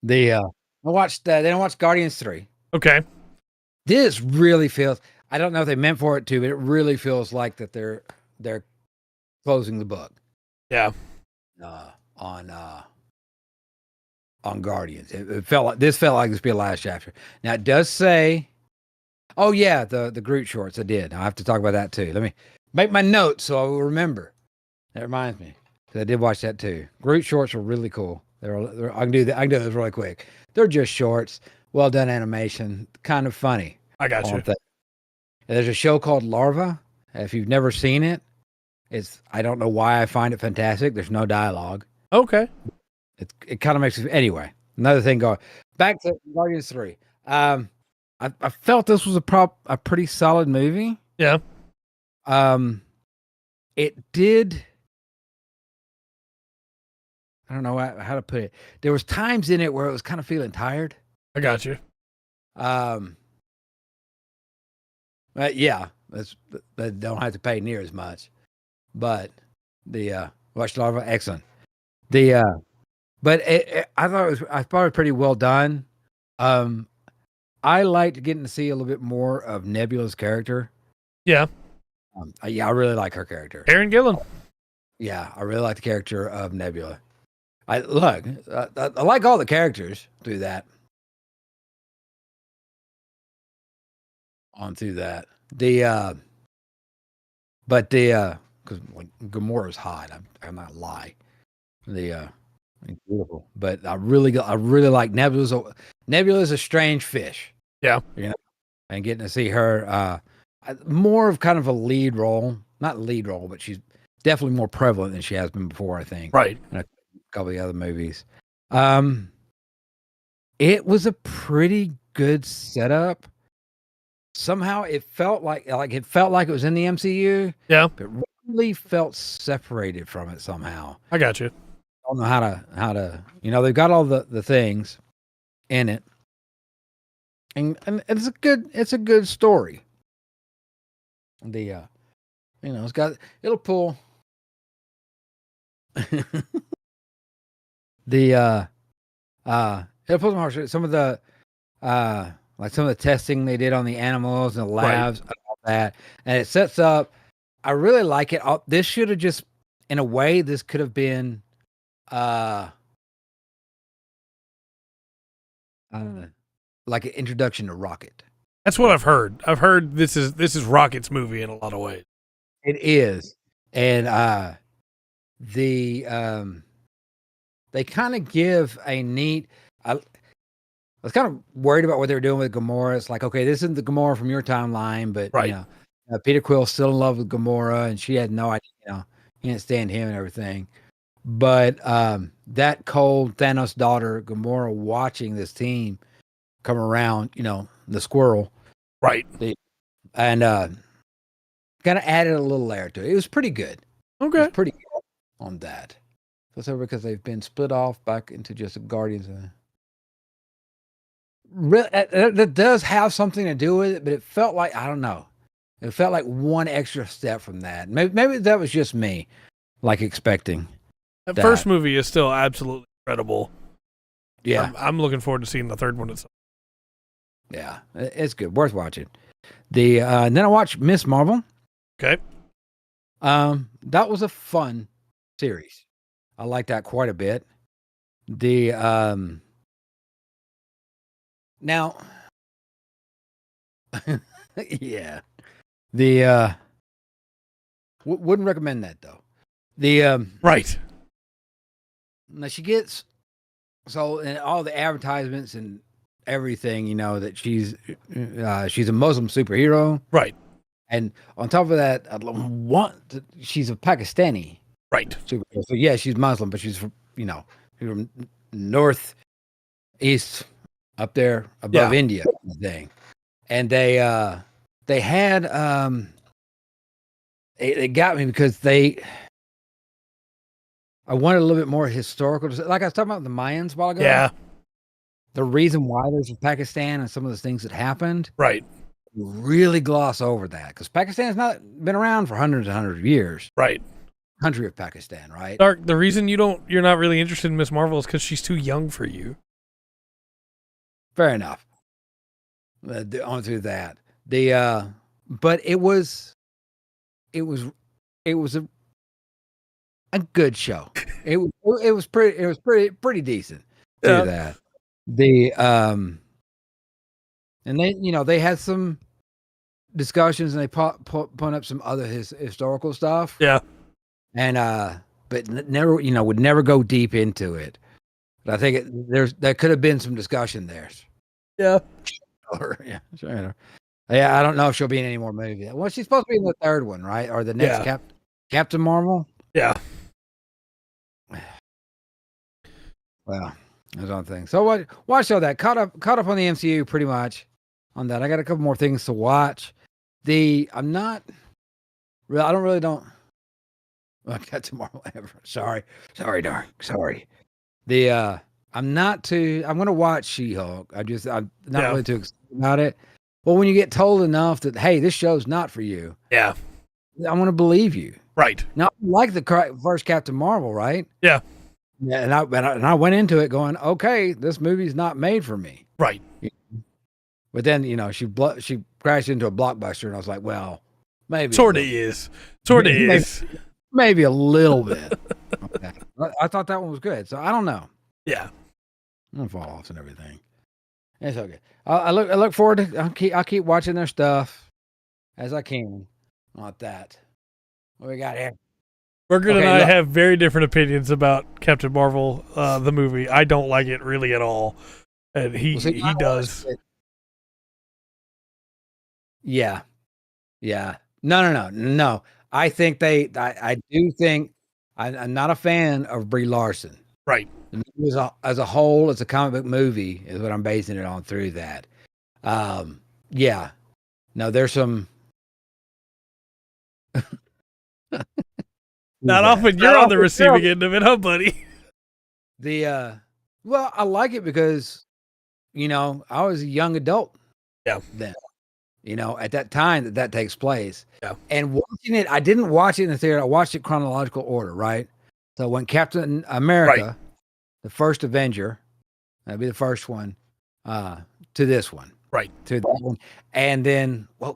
I watched Guardians 3. Okay. This really feels, I don't know if they meant for it to, but it really feels like that they're closing the book. Yeah. On Guardians. It felt like this would be a last chapter. Now it does say, oh yeah, the Groot shorts. I did. I have to talk about that too. Let me make my notes so I will remember. That reminds me, because I did watch that too. Groot shorts were really cool. I can do that. I can do this really quick. They're just shorts, well done animation, kind of funny. I got you. There's a show called Larva. If you've never seen it, I don't know why I find it fantastic. There's no dialogue. Okay. It kind of makes it, anyway. Another thing going back to Guardians 3. I felt this was a pretty solid movie. Yeah. It did. I don't know how to put it. There was times in it where it was kind of feeling tired. I got you. Yeah, they don't have to pay near as much. But Watch Larva, excellent. But I thought it was pretty well done. I liked getting to see a little bit more of Nebula's character. Yeah. I really like her character. Karen Gillan. Yeah, I really like the character of Nebula. I like all the characters through that. Onto that. Because Gamora's hot. I'm not lie. Beautiful, but I really like Nebula. Nebula's a strange fish. Yeah, and getting to see her more of kind of a lead role, not lead role, but she's definitely more prevalent than she has been before. I think. Right. In a couple of the other movies. It was a pretty good setup. Somehow it felt like it was in the MCU. Yeah, but really felt separated from it somehow. I got you. I don't know how to they've got all the things in it, and it's a good story. It'll pull it'll pull some hard. Some of the testing they did on the animals and the labs and all that, and it sets up. I really like it. This should have just, in a way, this could have been like an introduction to Rocket. That's what I've heard. I've heard this is Rocket's movie in a lot of ways. It is, and they kind of give a neat. I was kind of worried about what they were doing with Gamora. It's like, okay, this isn't the Gamora from your timeline, but Peter Quill's still in love with Gamora, and she had no idea. He didn't stand him and everything. But that cold Thanos daughter, Gamora, watching this team come around, the squirrel. Right. And kind of added a little layer to it. It was pretty good. Okay. It was pretty good on that. So because they've been split off back into just Guardians. That does have something to do with it, but it felt like, I don't know. It felt like one extra step from that. Maybe that was just me, like expecting. That first movie is still absolutely incredible. Yeah. I'm looking forward to seeing the third one. Yeah, it's good. Worth watching. And then I watched Miss Marvel. Okay. That was a fun series. I like that quite a bit. Now, yeah, wouldn't recommend that though. Right. Now she gets in all the advertisements and everything, that she's a Muslim superhero, right? And on top of that, she's a Pakistani, right? Superhero. So yeah, she's Muslim, but she's from northeast up there above India thing. And they had they got me because I wanted a little bit more historical. Like I was talking about the Mayans a while ago. Yeah. The reason why there's Pakistan and some of the things that happened. Right. Really gloss over that because Pakistan's not been around for hundreds and hundreds of years. Right. Country of Pakistan, right? Dark, the reason you're not really interested in Miss Marvel is because she's too young for you. Fair enough. On through that. But it was a good show. It was pretty decent. Do that. And they had some discussions and they put up some other historical stuff. Yeah. And but never would never go deep into it. But I think there could have been some discussion there. Yeah. Yeah. Sure. Yeah, I don't know if she'll be in any more movies. Well, she's supposed to be in the third one, right? Or the next Captain Marvel? Yeah. Well, that's one thing. So watch all that. Caught up on the MCU pretty much on that. I got a couple more things to watch. I don't. Well, Captain Marvel ever. Sorry, dark. Sorry. I'm gonna watch She-Hulk. I'm not really too excited about it. Well, when you get told enough that, hey, this show's not for you. Yeah. I want to believe you. Right. Now, like the first Captain Marvel, right? Yeah. Yeah, and I went into it going, okay, this movie's not made for me. Right. But then, she crashed into a blockbuster, and I was like, well, maybe. Sort of is. Maybe a little bit. Okay. I thought that one was good, so I don't know. Yeah. I'm gonna fall off and everything. It's okay. I look forward to. I'll keep watching their stuff as I can. Not that. What we got here? Berger and I have very different opinions about Captain Marvel, the movie. I don't like it really at all, and he does. Yeah. No. I think I do think I'm not a fan of Brie Larson. Right. The movie as a whole, it's a comic book movie, is what I'm basing it on through that. Yeah. No, there's some. Not often you're on the receiving end of it, huh, buddy? Well, I like it because, I was a young adult. Yeah. Then, at that time that takes place. Yeah. And watching it, I didn't watch it in the theater. I watched it chronological order, right? So when Captain America, the first Avenger, that'd be the first one, to this one. Right. To that one. And then, I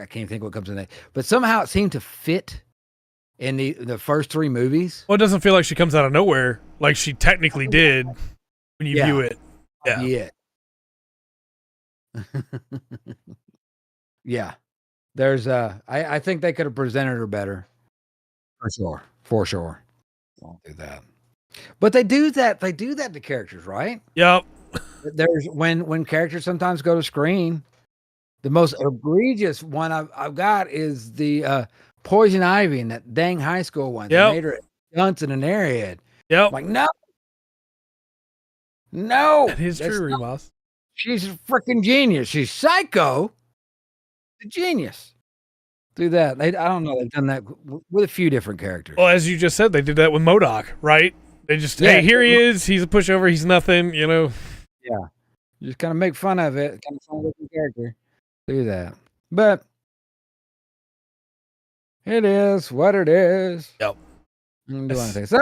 can't think what comes in that. But somehow it seemed to fit in the first three movies. Well, it doesn't feel like she comes out of nowhere, like she technically did when you view it. Yeah. Yeah. There's I think they could have presented her better. For sure. Won't do that. But they do that to characters, right? Yep. There's when characters sometimes go to screen. The most egregious one I've got is the Poison Ivy in that dang high school one. Yep. They made her stunts in an airhead. Yep. Like, no. That is true, Remus. She's a freaking genius. She's psycho. A genius. Do that. I don't know. They've done that with a few different characters. Well, as you just said, they did that with MODOK, right? They just, Yeah. hey, here he is. He's a pushover. He's nothing, you know. Yeah. You just kind of make fun of it. Kind of fun with the character. Do that. But it is what it is. Yep. Do anything. So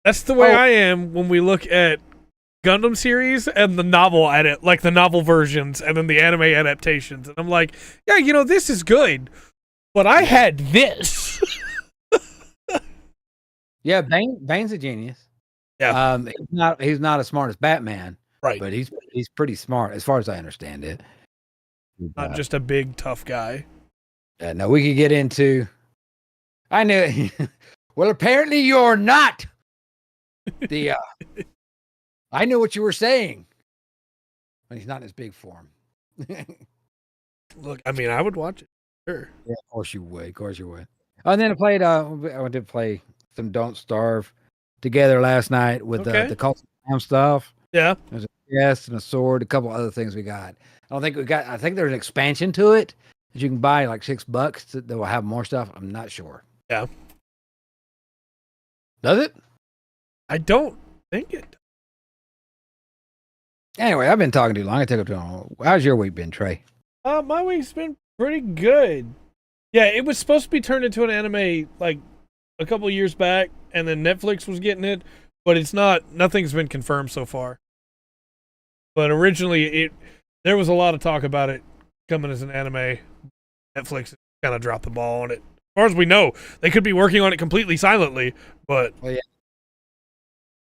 that's the way I am when we look at Gundam series and the novel edit, like the novel versions, and then the anime adaptations. And I'm like, yeah, you know, this is good, but I had this. Yeah, Bane's a genius. Yeah. He's not as smart as Batman, right? But he's pretty smart as far as I understand it. Not just a big tough guy. Yeah, no, we could get into. I knew. Well, apparently you're not. The I knew what you were saying. But he's not in his big form. Look, I mean, I would watch it. Sure. Yeah, of course you would. Of course you would. And then I did play some Don't Starve together last night with the Cult of stuff. Yeah. There's a chest and a sword, a couple other things we got. I think there's an expansion to it that you can buy like $6 that will have more stuff. I'm not sure. Yeah. Does it? I don't think it. Anyway, I've been talking too long. I took up too long. How's your week been, Trey? My week's been pretty good. Yeah, it was supposed to be turned into an anime like a couple of years back, and then Netflix was getting it, but it's not. Nothing's been confirmed so far. But originally, there was a lot of talk about it coming as an anime. Netflix kind of dropped the ball on it. As far as we know, they could be working on it completely silently, but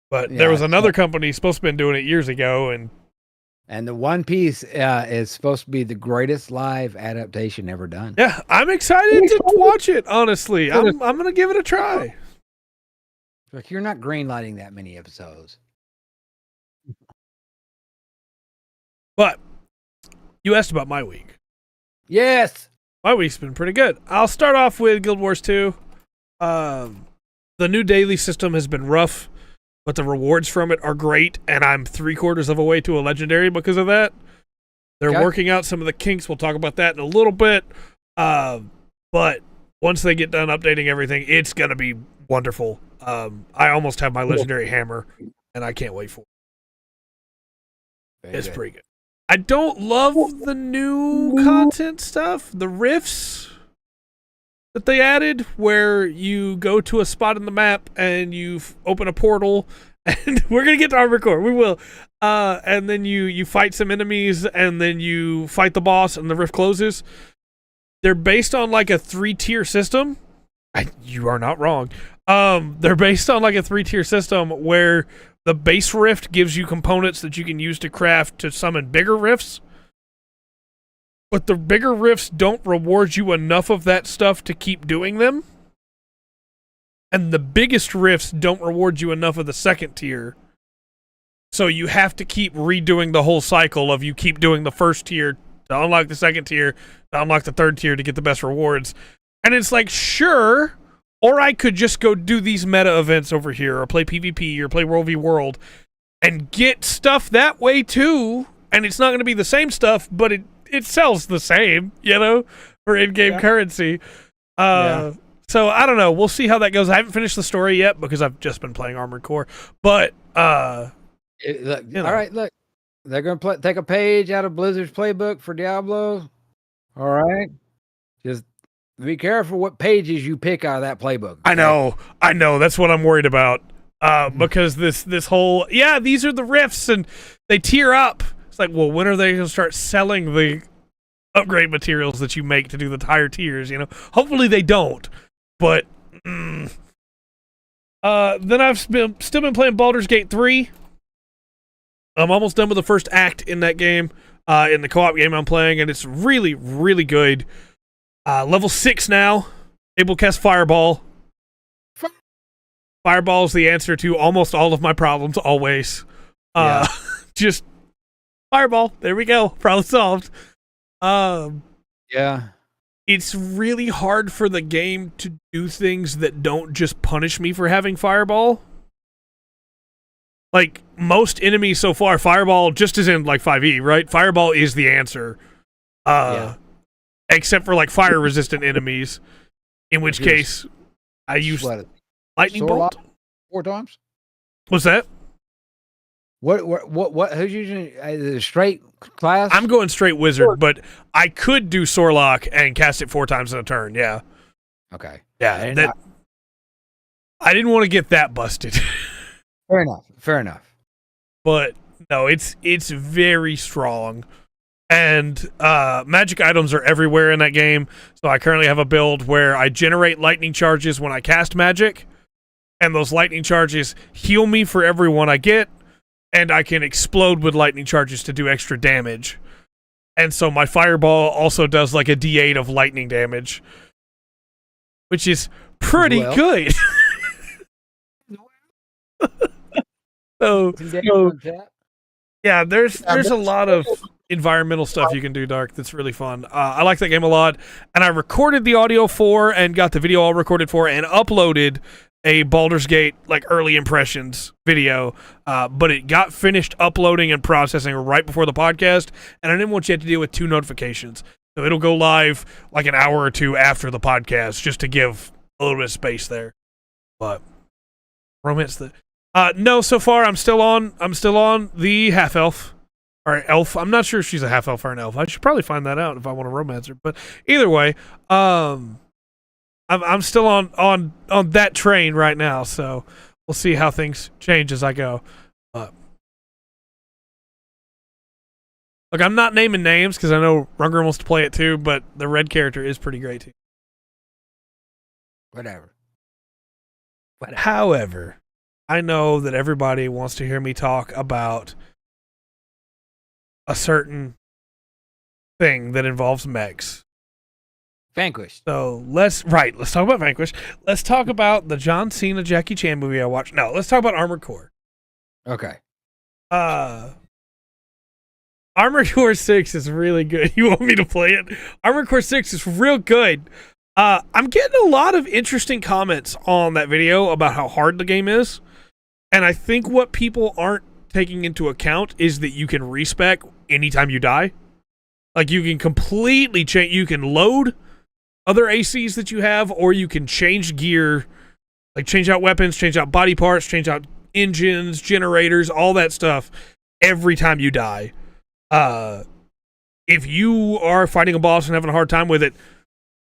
there was another company supposed to have been doing it years ago, and the One Piece is supposed to be the greatest live adaptation ever done. Yeah, I'm excited to watch it. Honestly, I'm gonna give it a try. Like you're not greenlighting that many episodes. But you asked about my week. Yes. My week's been pretty good. I'll start off with Guild Wars 2. The new daily system has been rough, but the rewards from it are great, and I'm 3/4 of a way to a legendary because of that. They're working out some of the kinks. We'll talk about that in a little bit. But once they get done updating everything, it's going to be wonderful. I almost have my legendary hammer, and I can't wait for it. It's pretty good. I don't love the new content stuff, the rifts that they added, where you go to a spot in the map and you open a portal, and we're going to get to Armored Core, we will, and then you fight some enemies, and then you fight the boss, and the rift closes. They're based on like a 3-tier system. You are not wrong. They're based on like a 3-tier system where the base rift gives you components that you can use to craft to summon bigger rifts. But the bigger rifts don't reward you enough of that stuff to keep doing them. And the biggest rifts don't reward you enough of the 2nd tier. So you have to keep redoing the whole cycle of you keep doing the 1st tier to unlock the 2nd tier, to unlock the 3rd tier to get the best rewards. And it's like, sure, or I could just go do these meta events over here, or play PvP, or play World v World, and get stuff that way too. And it's not going to be the same stuff, but it sells the same, you know, for in-game currency. So I don't know. We'll see how that goes. I haven't finished the story yet because I've just been playing Armored Core. But all right, look, they're going to take a page out of Blizzard's playbook for Diablo. All right, just be careful what pages you pick out of that playbook. Okay? I know. That's what I'm worried about. Because this whole, these are the rifts and they tier up. It's like, well, when are they going to start selling the upgrade materials that you make to do the higher tiers? You know, hopefully they don't. But then I've still been playing Baldur's Gate 3. I'm almost done with the first act in that game, in the co-op game I'm playing, and it's really, really good. Level 6 now, able to cast Fireball. Fireball is the answer to almost all of my problems, always. Just Fireball, there we go, problem solved. It's really hard for the game to do things that don't just punish me for having Fireball. like most enemies so far, Fireball just as in like 5e, right? Fireball is the answer. Except for like fire resistant enemies, in which case I use lightning bolt 4 times. What's that? What? Who's using the straight class? I'm going straight wizard, but I could do Starleak and cast it 4 times in a turn. Yeah. Okay. Yeah. I didn't want to get that busted. Fair enough. But no, it's very strong. And magic items are everywhere in that game. So I currently have a build where I generate lightning charges when I cast magic, and those lightning charges heal me for every one I get, and I can explode with lightning charges to do extra damage. And so my fireball also does like a d8 of lightning damage, which is pretty good. So yeah, there's a lot of environmental stuff you can do, Dark, that's really fun. I like that game a lot, and I recorded the audio for and got the video all recorded for and uploaded a Baldur's Gate like early impressions video, but it got finished uploading and processing right before the podcast, and I didn't want you to have to deal with 2 notifications. So it'll go live like an hour or 2 after the podcast just to give a little bit of space there. But romance no, so far I'm still on the half elf or elf. I'm not sure if she's a half elf or an elf. I should probably find that out if I want to romance her. But either way, I'm still on that train right now. So we'll see how things change as I go. Look, I'm not naming names because I know Runger wants to play it too. But the red character is pretty great too. Whatever. However, I know that everybody wants to hear me talk about a certain thing that involves mechs. Vanquish. So let's talk about Vanquish. Let's talk about the John Cena Jackie Chan movie I watched. No, let's talk about Armored Core. Okay. Armored Core 6 is really good. You want me to play it? Armored Core 6 is real good. I'm getting a lot of interesting comments on that video about how hard the game is. And I think what people aren't taking into account is that you can respec anytime you die. Like, you can completely change. You can load other ACs that you have, or you can change gear, like change out weapons, change out body parts, change out engines, generators, all that stuff every time you die. If you are fighting a boss and having a hard time with it,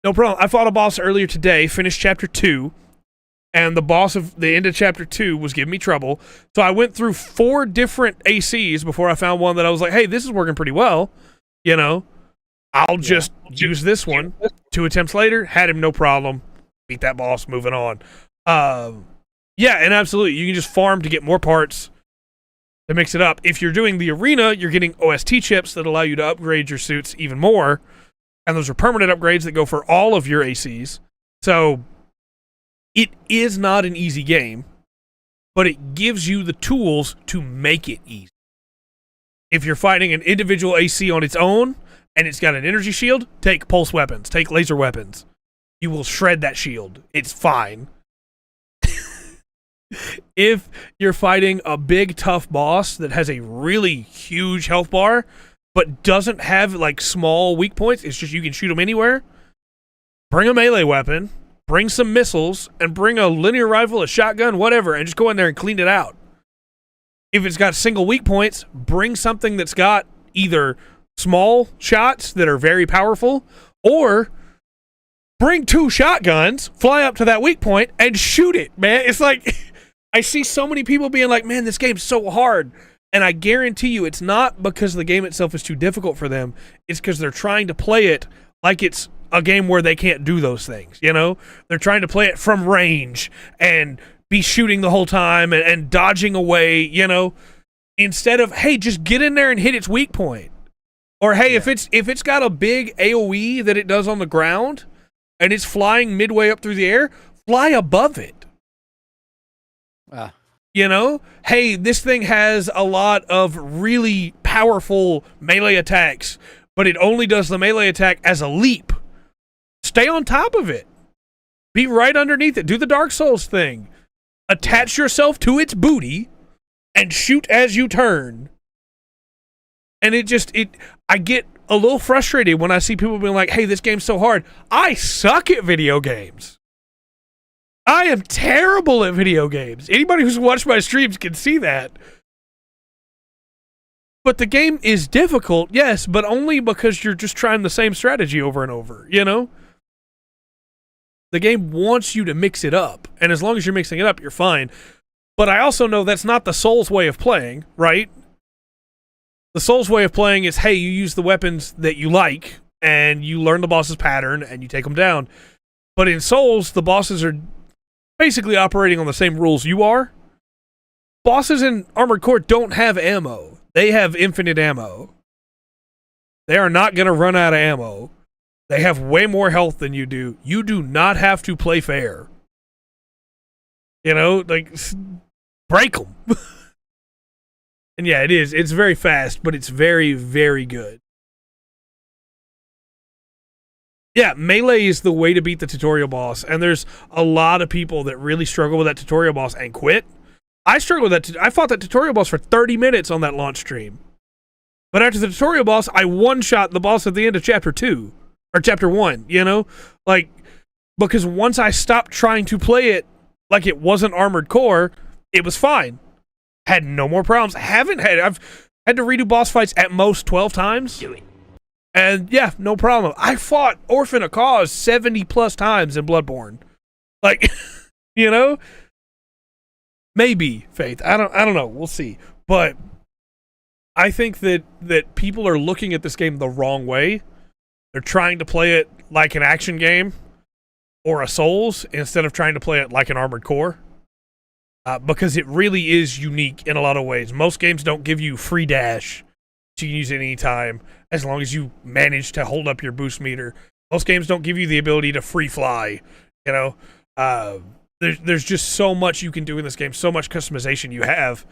no problem. I fought a boss earlier today, finished chapter 2. And the boss of the end of chapter 2 was giving me trouble. So I went through 4 different ACs before I found one that I was like, hey, this is working pretty well. You know, I'll just use this one. 2 attempts later, had him no problem. Beat that boss, moving on. Yeah, and absolutely, you can just farm to get more parts to mix it up. If you're doing the arena, you're getting OST chips that allow you to upgrade your suits even more. And those are permanent upgrades that go for all of your ACs. So it is not an easy game, but it gives you the tools to make it easy. If you're fighting an individual AC on its own, and it's got an energy shield, take pulse weapons, take laser weapons. You will shred that shield. It's fine. If you're fighting a big, tough boss that has a really huge health bar, but doesn't have, like, small weak points, it's just you can shoot them anywhere, bring a melee weapon, bring some missiles, and bring a linear rifle, a shotgun, whatever, and just go in there and clean it out. If it's got single weak points, bring something that's got either small shots that are very powerful, or bring 2 shotguns, fly up to that weak point, and shoot it, man. It's like, I see so many people being like, man, this game's so hard. And I guarantee you it's not because the game itself is too difficult for them. It's because they're trying to play it like it's a game where they can't do those things, you know? They're trying to play it from range and be shooting the whole time and dodging away, you know? Instead of, hey, just get in there and hit its weak point. Or, hey, if it's got a big AoE that it does on the ground and it's flying midway up through the air, fly above it. You know? Hey, this thing has a lot of really powerful melee attacks, but it only does the melee attack as a leap. Stay on top of it. Be right underneath it. Do the Dark Souls thing. Attach yourself to its booty and shoot as you turn. And I get a little frustrated when I see people being like, hey, this game's so hard. I suck at video games. I am terrible at video games. Anybody who's watched my streams can see that. But the game is difficult, yes, but only because you're just trying the same strategy over and over, you know? The game wants you to mix it up, and as long as you're mixing it up, you're fine. But I also know that's not the Souls way of playing, right? The Souls way of playing is, hey, you use the weapons that you like, and you learn the boss's pattern, and you take them down. But in Souls, the bosses are basically operating on the same rules you are. Bosses in Armored Core don't have ammo. They have infinite ammo. They are not going to run out of ammo. They have way more health than you do. You do not have to play fair. You know, like, break them. And yeah, it is. It's very fast, but it's very, very good. Yeah, melee is the way to beat the tutorial boss, and there's a lot of people that really struggle with that tutorial boss and quit. I struggled with that. I fought that tutorial boss for 30 minutes on that launch stream. But after the tutorial boss, I one-shot the boss at the end of Chapter 2. Or Chapter 1, you know? Like, because once I stopped trying to play it like it wasn't Armored Core, it was fine. Had no more problems. I've had to redo boss fights at most 12 times. Do it. And yeah, no problem. I fought Orphan of Cause 70 plus times in Bloodborne. Like, you know? Maybe, Faith. I don't know. We'll see. But I think that people are looking at this game the wrong way. They're trying to play it like an action game or a Souls instead of trying to play it like an Armored Core. Because it really is unique in a lot of ways. Most games don't give you free dash. You can use it any time as long as you manage to hold up your boost meter. Most games don't give you the ability to free fly. You know, there's just so much you can do in this game, so much customization you have,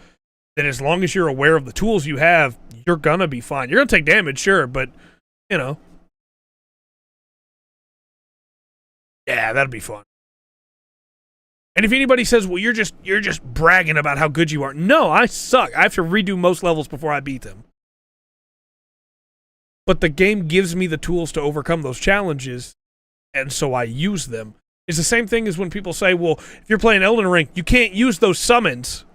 that as long as you're aware of the tools you have, you're gonna be fine. You're gonna take damage, sure, but you know, yeah, that'd be fun. And if anybody says, well, you're just bragging about how good you are. No, I suck. I have to redo most levels before I beat them. But the game gives me the tools to overcome those challenges, and so I use them. It's the same thing as when people say, well, if you're playing Elden Ring, you can't use those summons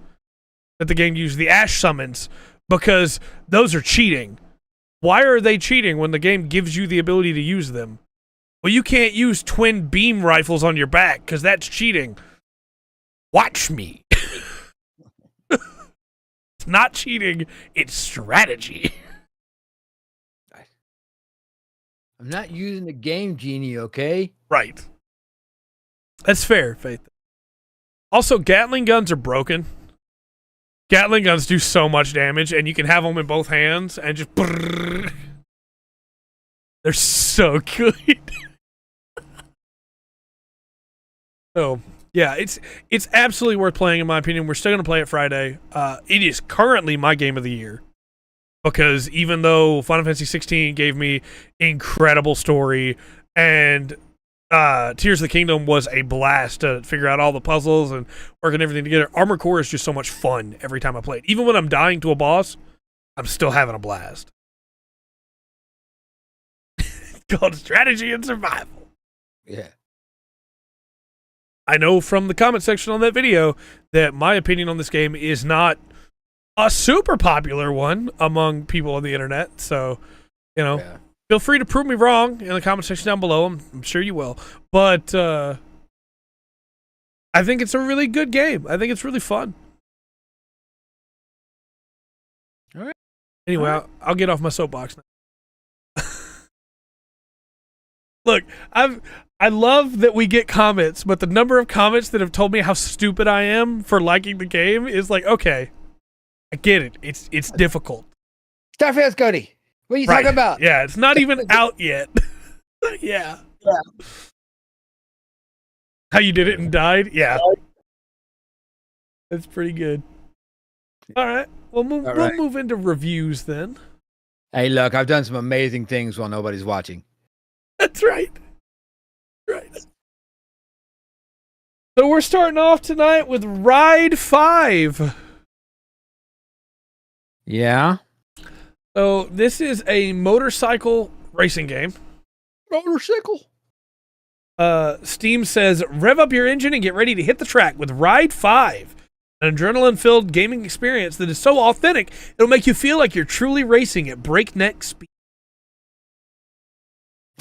that the game uses, the Ash summons, because those are cheating. Why are they cheating when the game gives you the ability to use them? Well, you can't use twin beam rifles on your back, because that's cheating. Watch me. It's not cheating, it's strategy. I'm not using the game genie, okay? Right. That's fair, Faith. Also, Gatling guns are broken. Gatling guns do so much damage, and you can have them in both hands and just... Brrr. They're so good. So, yeah, it's absolutely worth playing, in my opinion. We're still going to play it Friday. It is currently my game of the year. Because even though Final Fantasy 16 gave me incredible story, and Tears of the Kingdom was a blast to figure out all the puzzles and working everything together, Armored Core is just so much fun every time I play it. Even when I'm dying to a boss, I'm still having a blast. It's called strategy and survival. Yeah. I know from the comment section on that video that my opinion on this game is not a super popular one among people on the internet. So, you know, feel free to prove me wrong in the comment section down below. I'm sure you will. But I think it's a really good game. I think it's really fun. All right. Anyway, All right. I'll get off my soapbox now. Look, I love that we get comments, but the number of comments that have told me how stupid I am for liking the game is like, okay, I get it. It's difficult. Starfield, Cody. What are you talking about? Yeah, it's not even out yet. Yeah. How you did it and died? Yeah. That's pretty good. All right. We'll move into reviews then. Hey, look, I've done some amazing things while nobody's watching. That's right. Right. So we're starting off tonight with Ride 5. Yeah. So this is a motorcycle racing game. Motorcycle. Steam says, rev up your engine and get ready to hit the track with Ride 5, an adrenaline-filled gaming experience that is so authentic, it'll make you feel like you're truly racing at breakneck speed.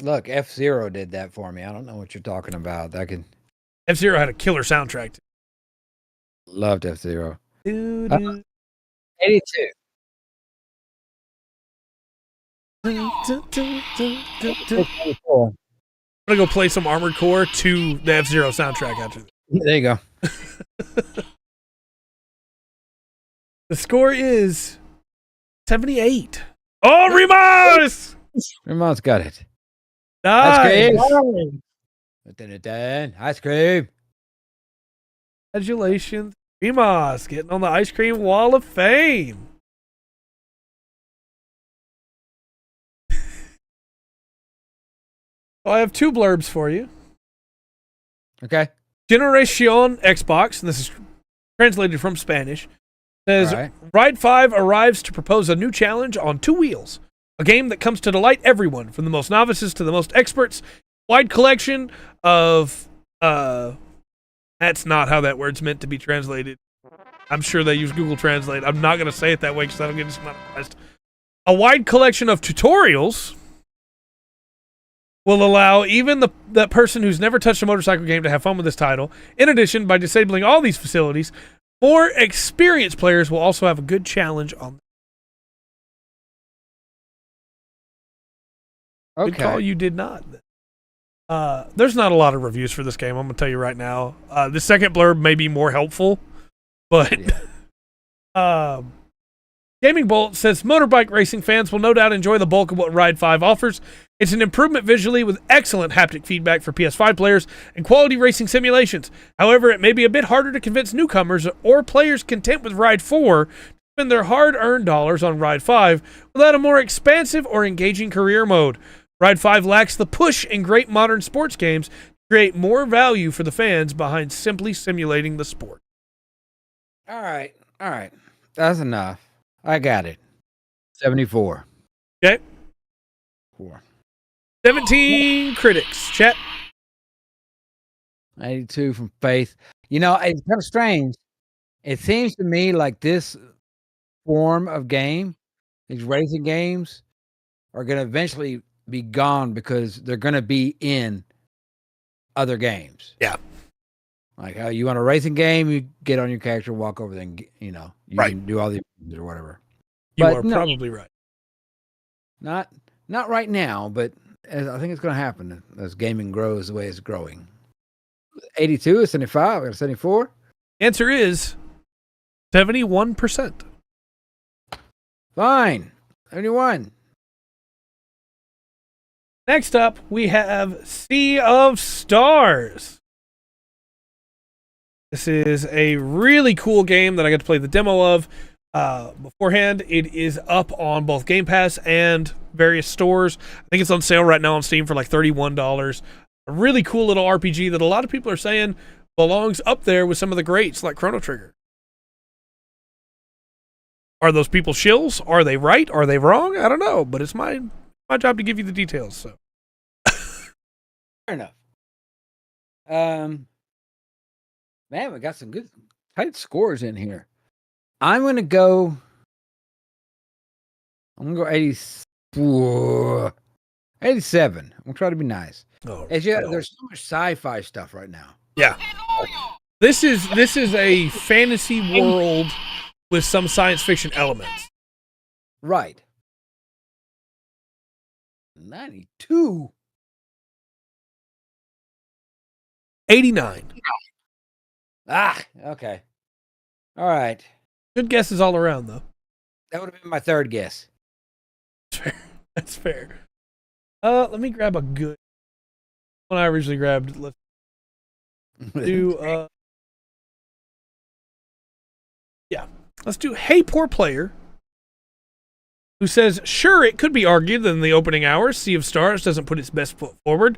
Look, F-Zero did that for me. I don't know what you're talking about. F-Zero had a killer soundtrack, too. Loved F-Zero. 82. I'm gonna go play some Armored Core to the F-Zero soundtrack after this. There you go. The score is 78. Oh, Remus! Remote's got it. Nice. Ice cream. Congratulations, Remus, getting on the Ice Cream Wall of Fame. I have two blurbs for you. Okay. Generación Xbox, and this is translated from Spanish, says, All right. Ride 5 arrives to propose a new challenge on two wheels. A game that comes to delight everyone, from the most novices to the most experts. Wide collection of... that's not how that word's meant to be translated. I'm sure they use Google Translate. I'm not going to say it that way because I don't get dismonetized. A wide collection of tutorials will allow even that person who's never touched a motorcycle game to have fun with this title. In addition, by disabling all these facilities, more experienced players will also have a good challenge on. Okay. Good call, you did not. There's not a lot of reviews for this game, I'm going to tell you right now. The second blurb may be more helpful, but Gaming Bolt says motorbike racing fans will no doubt enjoy the bulk of what Ride 5 offers. It's an improvement visually with excellent haptic feedback for PS5 players and quality racing simulations. However, it may be a bit harder to convince newcomers or players content with Ride 4 to spend their hard-earned dollars on Ride 5 without a more expansive or engaging career mode. Ride 5 lacks the push in great modern sports games to create more value for the fans behind simply simulating the sport. All right. That's enough. I got it. 74. Okay. 4. 17 critics. Chat. 82 from Faith. You know, it's kind of strange. It seems to me like this form of game, these racing games, are going to eventually be gone because they're going to be in other games. Yeah. Like, you want a racing game, you get on your character, walk over there, and you can do all the or whatever. You are probably right. Not right now, but I think it's going to happen as gaming grows the way it's growing. 82 is 75 or 74? Answer is 71%. Fine. 71. Next up, we have Sea of Stars. This is a really cool game that I got to play the demo of beforehand. It is up on both Game Pass and various stores. I think it's on sale right now on Steam for like $31. A really cool little RPG that a lot of people are saying belongs up there with some of the greats like Chrono Trigger. Are those people shills? Are they right? Are they wrong? I don't know, but it's my job to give you the details. So, fair enough. Man, we got some good tight scores in here. I'm gonna go 87. I'm gonna try to be nice. oh, There's so much sci-fi stuff right now. yeah. This is a fantasy world with some science fiction elements. Right. 92. 89. Okay. All right. Good guesses all around, though. That would have been my third guess. That's fair. Let me grab a good one I originally grabbed. Let's do let's do Hey Poor Player, who says, sure, it could be argued that in the opening hours, Sea of Stars doesn't put its best foot forward,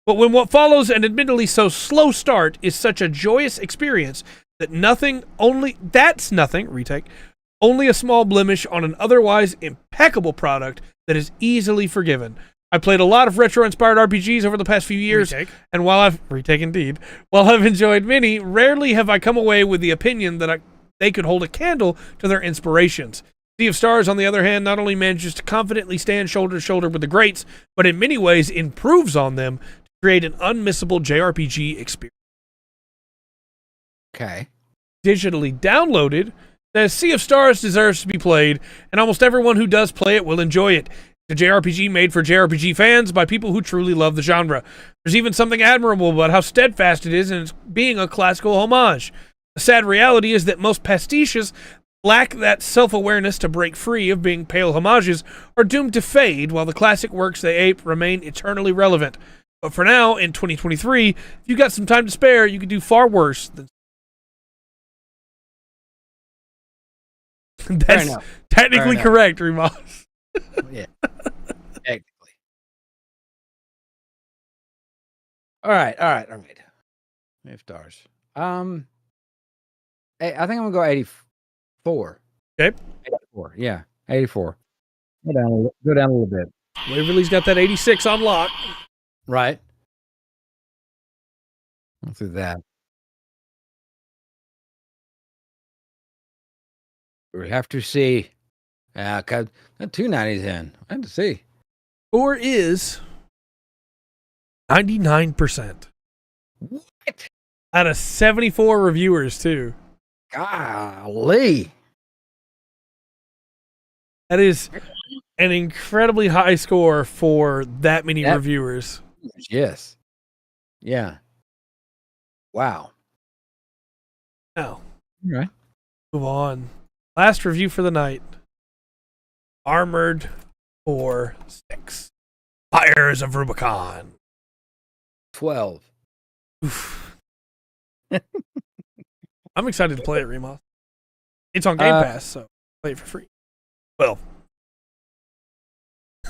but when what follows an admittedly so slow start is such a joyous experience that nothing, Only a small blemish on an otherwise impeccable product that is easily forgiven. I played a lot of retro-inspired RPGs over the past few years, and while I've enjoyed many, rarely have I come away with the opinion that they could hold a candle to their inspirations. Sea of Stars, on the other hand, not only manages to confidently stand shoulder to shoulder with the greats, but in many ways improves on them to create an unmissable JRPG experience. Okay. Digitally downloaded, the Sea of Stars deserves to be played, and almost everyone who does play it will enjoy it. It's a JRPG made for JRPG fans by people who truly love the genre. There's even something admirable about how steadfast it is in its being a classical homage. The sad reality is that most pastiches lack that self-awareness to break free of being pale homages, are doomed to fade, while the classic works they ape remain eternally relevant. But for now, in 2023, if you got some time to spare, you could do far worse than... That's technically correct, Remas. Yeah. Technically. All right. If stars. Hey, I think I'm gonna go 84. Okay. 84. Yeah. 84. Go down a little bit. Waverly's got that 86 on lock. Right. Let's do that. We have to see. Cause that 290's in. I have to see. Score is 99%. What? Out of 74 reviewers, too. Golly. That is an incredibly high score for that many reviewers. Yes. Yeah. Wow. Now, all right. Move on. Last review for the night. Armored Core 6. Fires of Rubicon. 12. Oof. I'm excited to play it, Remoth. It's on Game Pass, so play it for free. Well,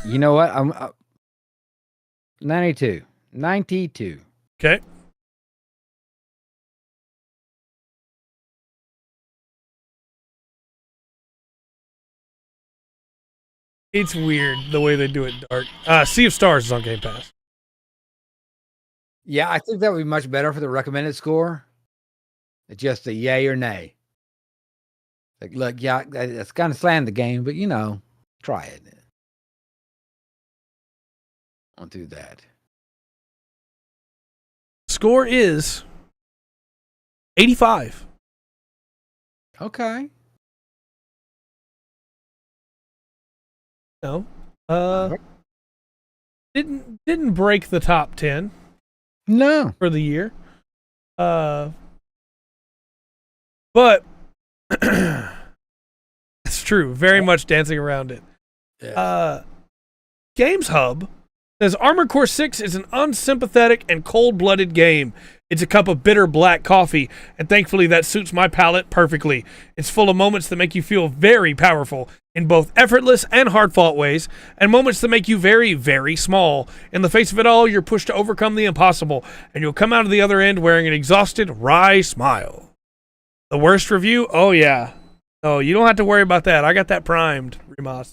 you know what? I'm 92. 92. Okay. It's weird the way they do it dark. Sea of Stars is on Game Pass. Yeah, I think that would be much better for the recommended score. It's just a yay or nay. Like, look, yeah, that's kind of slammed the game, but try it. I'll do that. Score is 85. Okay. No. Didn't break the top 10. No. For the year. But it's true. Very much dancing around it. Yes. Games Hub says Armored Core 6 is an unsympathetic and cold-blooded game. It's a cup of bitter black coffee, and thankfully that suits my palate perfectly. It's full of moments that make you feel very powerful in both effortless and hard-fought ways, and moments that make you very, very small. In the face of it all, you're pushed to overcome the impossible, and you'll come out of the other end wearing an exhausted, wry smile. The worst review? Oh, yeah. Oh, you don't have to worry about that. I got that primed, Remas.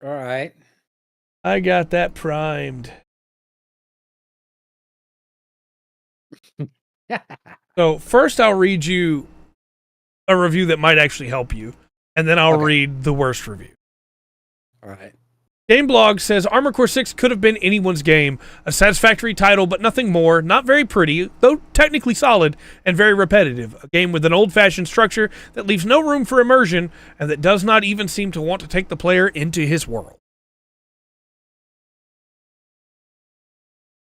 All right. I got that primed. So first I'll read you a review that might actually help you, and then I'll read the worst review. All right. Gameblog says Armored Core 6 could have been anyone's game. A satisfactory title, but nothing more. Not very pretty, though technically solid, and very repetitive. A game with an old-fashioned structure that leaves no room for immersion, and that does not even seem to want to take the player into his world.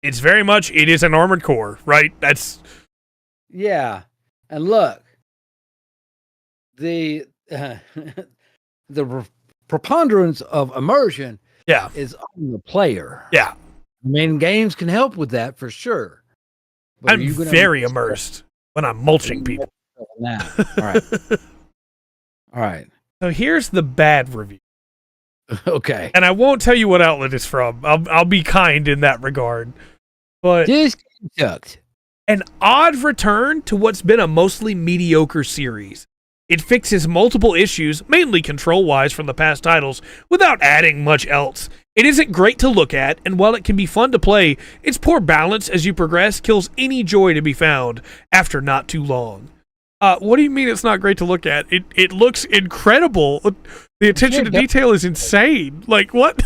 It's very much, it is an Armored Core, right? That's... Yeah. And look, the preponderance of immersion is on the player. Yeah. I mean, games can help with that for sure. But I'm very immersed when I'm mulching people. Now. All right. All right. So here's the bad review. Okay. And I won't tell you what outlet it's from. I'll be kind in that regard. But this sucked. An odd return to what's been a mostly mediocre series. It fixes multiple issues, mainly control-wise from the past titles, without adding much else. It isn't great to look at, and while it can be fun to play, its poor balance as you progress kills any joy to be found after not too long. What do you mean it's not great to look at? It looks incredible. The attention to detail is insane. Like, what?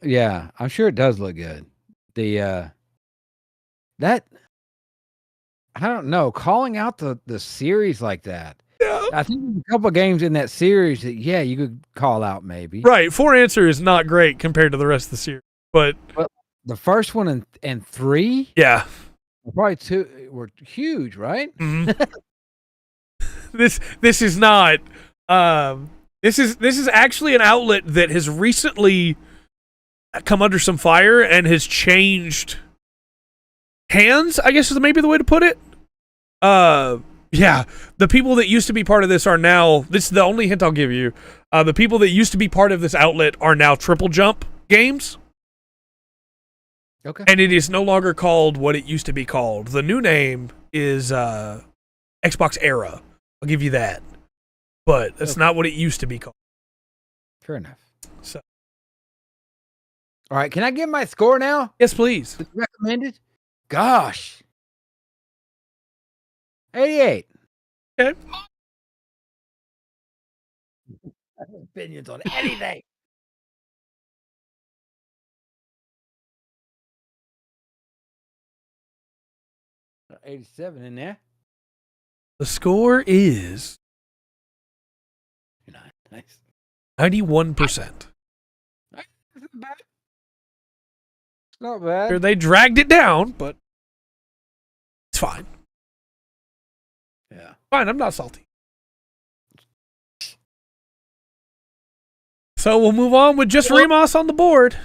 Yeah, I'm sure it does look good. That I don't know, calling out the series like that. Yeah. I think there's a couple of games in that series that you could call out maybe. Right, 4 Answer is not great compared to the rest of the series, but the first one and 3, yeah, probably 2 were huge, right? Mm-hmm. This is not. This is actually an outlet that has recently come under some fire and has changed hands, I guess is maybe the way to put it. Yeah, the people that used to be part of this are now, this is the only hint I'll give you. The people that used to be part of this outlet are now Triple Jump Games. Okay. And it is no longer called what it used to be called. The new name is Xbox Era. I'll give you that. But that's not what it used to be called. Fair enough. So, all right, can I give my score now? yes, please. Recommended? Gosh. 88. Okay. I have opinions on anything. Got 87 in there. The score is Nice. 91%. It's not bad. They dragged it down, but it's fine. Yeah. Fine, I'm not salty. So we'll move on with just Remus on the board.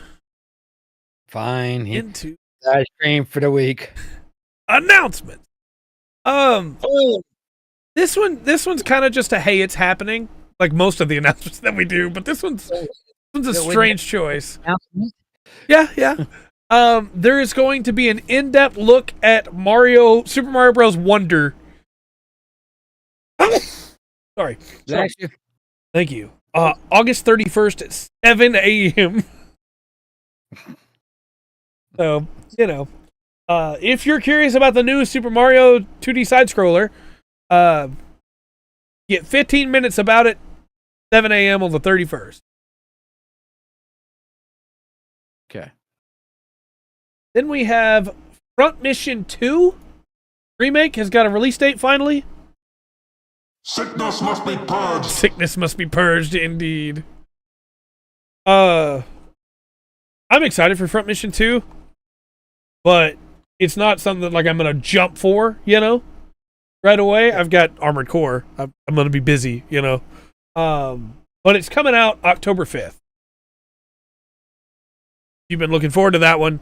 Fine. Into Ice cream for the week. announcement. This one's kind of just a hey, it's happening, like most of the announcements that we do, but this one's a strange choice. Yeah. There is going to be an in-depth look at Super Mario Bros. Wonder. Sorry. Thank you. August 31st at 7 a.m. So, if you're curious about the new Super Mario 2D side-scroller, get 15 minutes about it, 7 a.m. on the 31st. Okay. Then we have Front Mission 2 remake has got a release date finally. Sickness must be purged. Sickness must be purged, indeed. I'm excited for Front Mission 2, but it's not something that like I'm gonna jump for, right away. I've got Armored Core. I'm gonna be busy, but it's coming out October 5th. You've been looking forward to that one,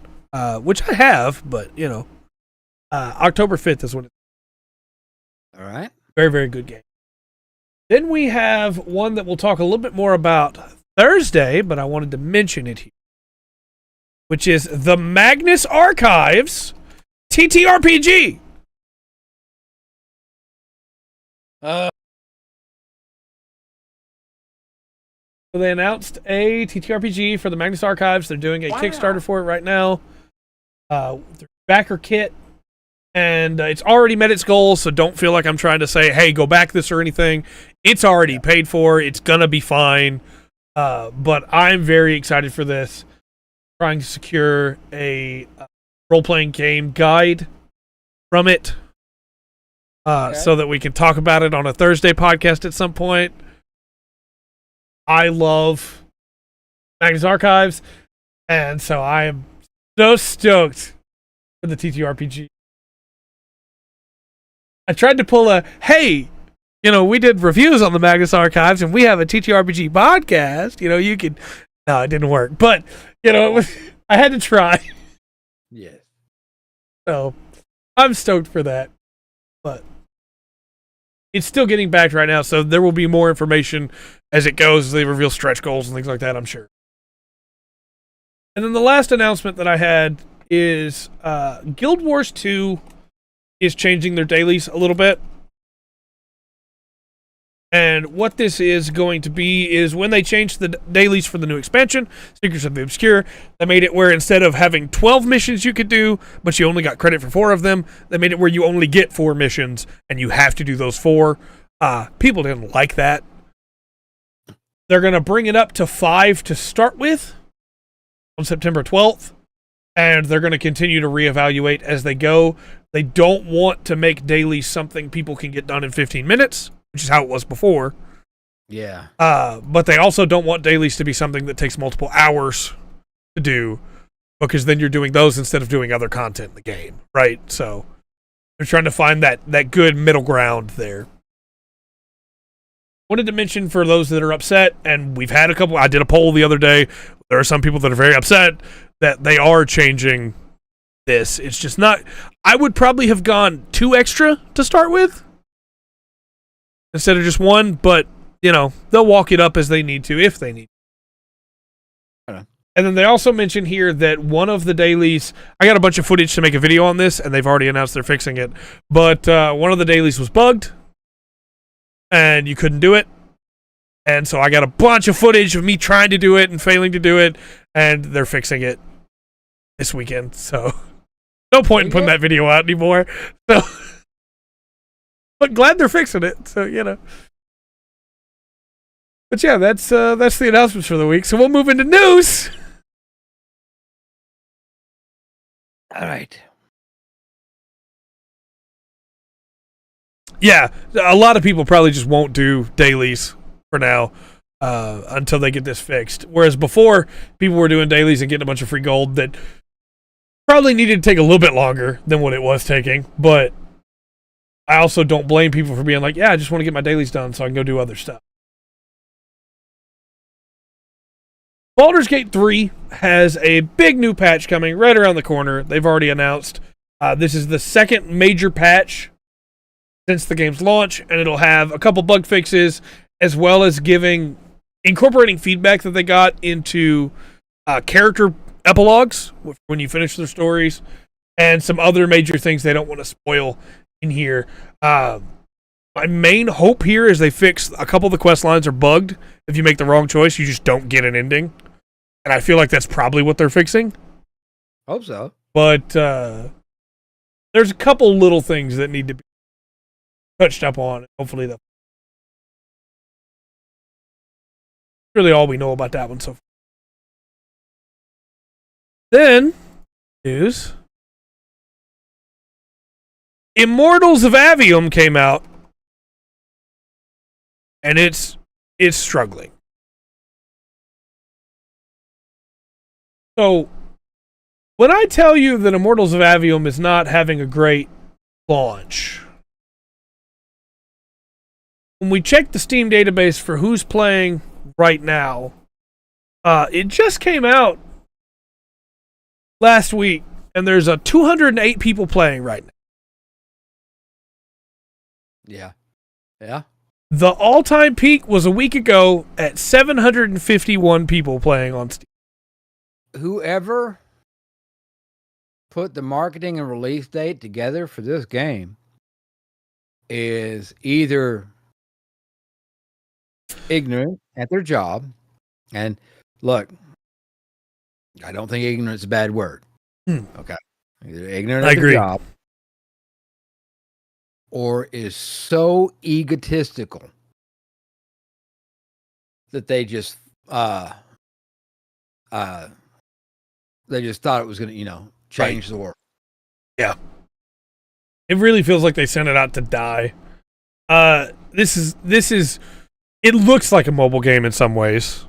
which I have, but October 5th is when it's all right. very, very good game. Then we have one that we'll talk a little bit more about Thursday, but I wanted to mention it here, which is the Magnus Archives TTRPG. So they announced a TTRPG for the Magnus Archives. They're doing a Kickstarter for it right now. Their backer kit. And it's already met its goals, so don't feel like I'm trying to say, hey, go back this or anything. It's already paid for. It's going to be fine. But I'm very excited for this. Trying to secure a role-playing game guide from it so that we can talk about it on a Thursday podcast at some point. I love Magnus Archives, and so I am so stoked for the TTRPG. I tried to pull hey, we did reviews on the Magnus Archives, and we have a TTRPG podcast. You could... No, it didn't work. But, I had to try. Yes. So, I'm stoked for that. But it's still getting backed right now, so there will be more information as it goes, as they reveal stretch goals and things like that, I'm sure. And then the last announcement that I had is Guild Wars 2 is changing their dailies a little bit. And what this is going to be is when they changed the dailies for the new expansion, Secrets of the Obscure, they made it where instead of having 12 missions you could do, but you only got credit for 4 of them, they made it where you only get 4 missions, and you have to do those 4. People didn't like that. They're going to bring it up to 5 to start with on September 12th, and they're going to continue to reevaluate as they go. They don't want to make dailies something people can get done in 15 minutes, which is how it was before. Yeah. But they also don't want dailies to be something that takes multiple hours to do, because then you're doing those instead of doing other content in the game, right? So they're trying to find that good middle ground there. Wanted to mention for those that are upset, and we've had a couple, I did a poll the other day, there are some people that are very upset that they are changing this. It's just not, I would probably have gone 2 extra to start with, instead of just 1, but, they'll walk it up as they need to, if they need to. And then they also mention here that one of the dailies, I got a bunch of footage to make a video on this, and they've already announced they're fixing it, but one of the dailies was bugged, and you couldn't do it. And so I got a bunch of footage of me trying to do it and failing to do it, and they're fixing it this weekend, so no point in putting that video out anymore. So, but glad they're fixing it, so, But yeah, that's the announcements for the week. So we'll move into news. All right. Yeah, a lot of people probably just won't do dailies for now until they get this fixed. Whereas before, people were doing dailies and getting a bunch of free gold that probably needed to take a little bit longer than what it was taking. But I also don't blame people for being like, yeah, I just want to get my dailies done so I can go do other stuff. Baldur's Gate 3 has a big new patch coming right around the corner. They've already announced this is the second major patch since the game's launch, and it'll have a couple bug fixes, as well as incorporating feedback that they got into character epilogues when you finish their stories, and some other major things they don't want to spoil in here. My main hope here is they fix a couple of the quest lines are bugged. If you make the wrong choice, you just don't get an ending. And I feel like that's probably what they're fixing. Hope so. But there's a couple little things that need to be touched up on. Hopefully they'll. Really all we know about that one so far. Then, news. Immortals of Avium came out. And it's struggling. So, when I tell you that Immortals of Avium is not having a great launch, when we check the Steam database for who's playing right now, it just came out last week, and there's 208 people playing right now. Yeah. Yeah. The all-time peak was a week ago at 751 people playing on Steam. Whoever put the marketing and release date together for this game is either ignorant at their job, and look, I don't think ignorant is a bad word. Okay. Either ignorant at their job, or is so egotistical that they just thought it was going to, change the world. Yeah. It really feels like they sent it out to die. This is it looks like a mobile game in some ways,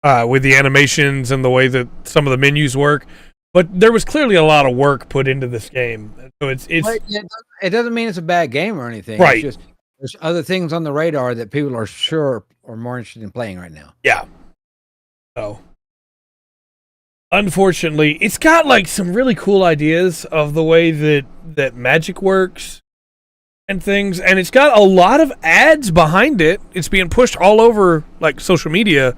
with the animations and the way that some of the menus work, but there was clearly a lot of work put into this game. So it doesn't mean it's a bad game or anything. Right. It's just there's other things on the radar that people are sure are more interested in playing right now. Yeah. So, unfortunately, it's got like some really cool ideas of the way that magic works and things, and it's got a lot of ads behind it. It's being pushed all over like social media,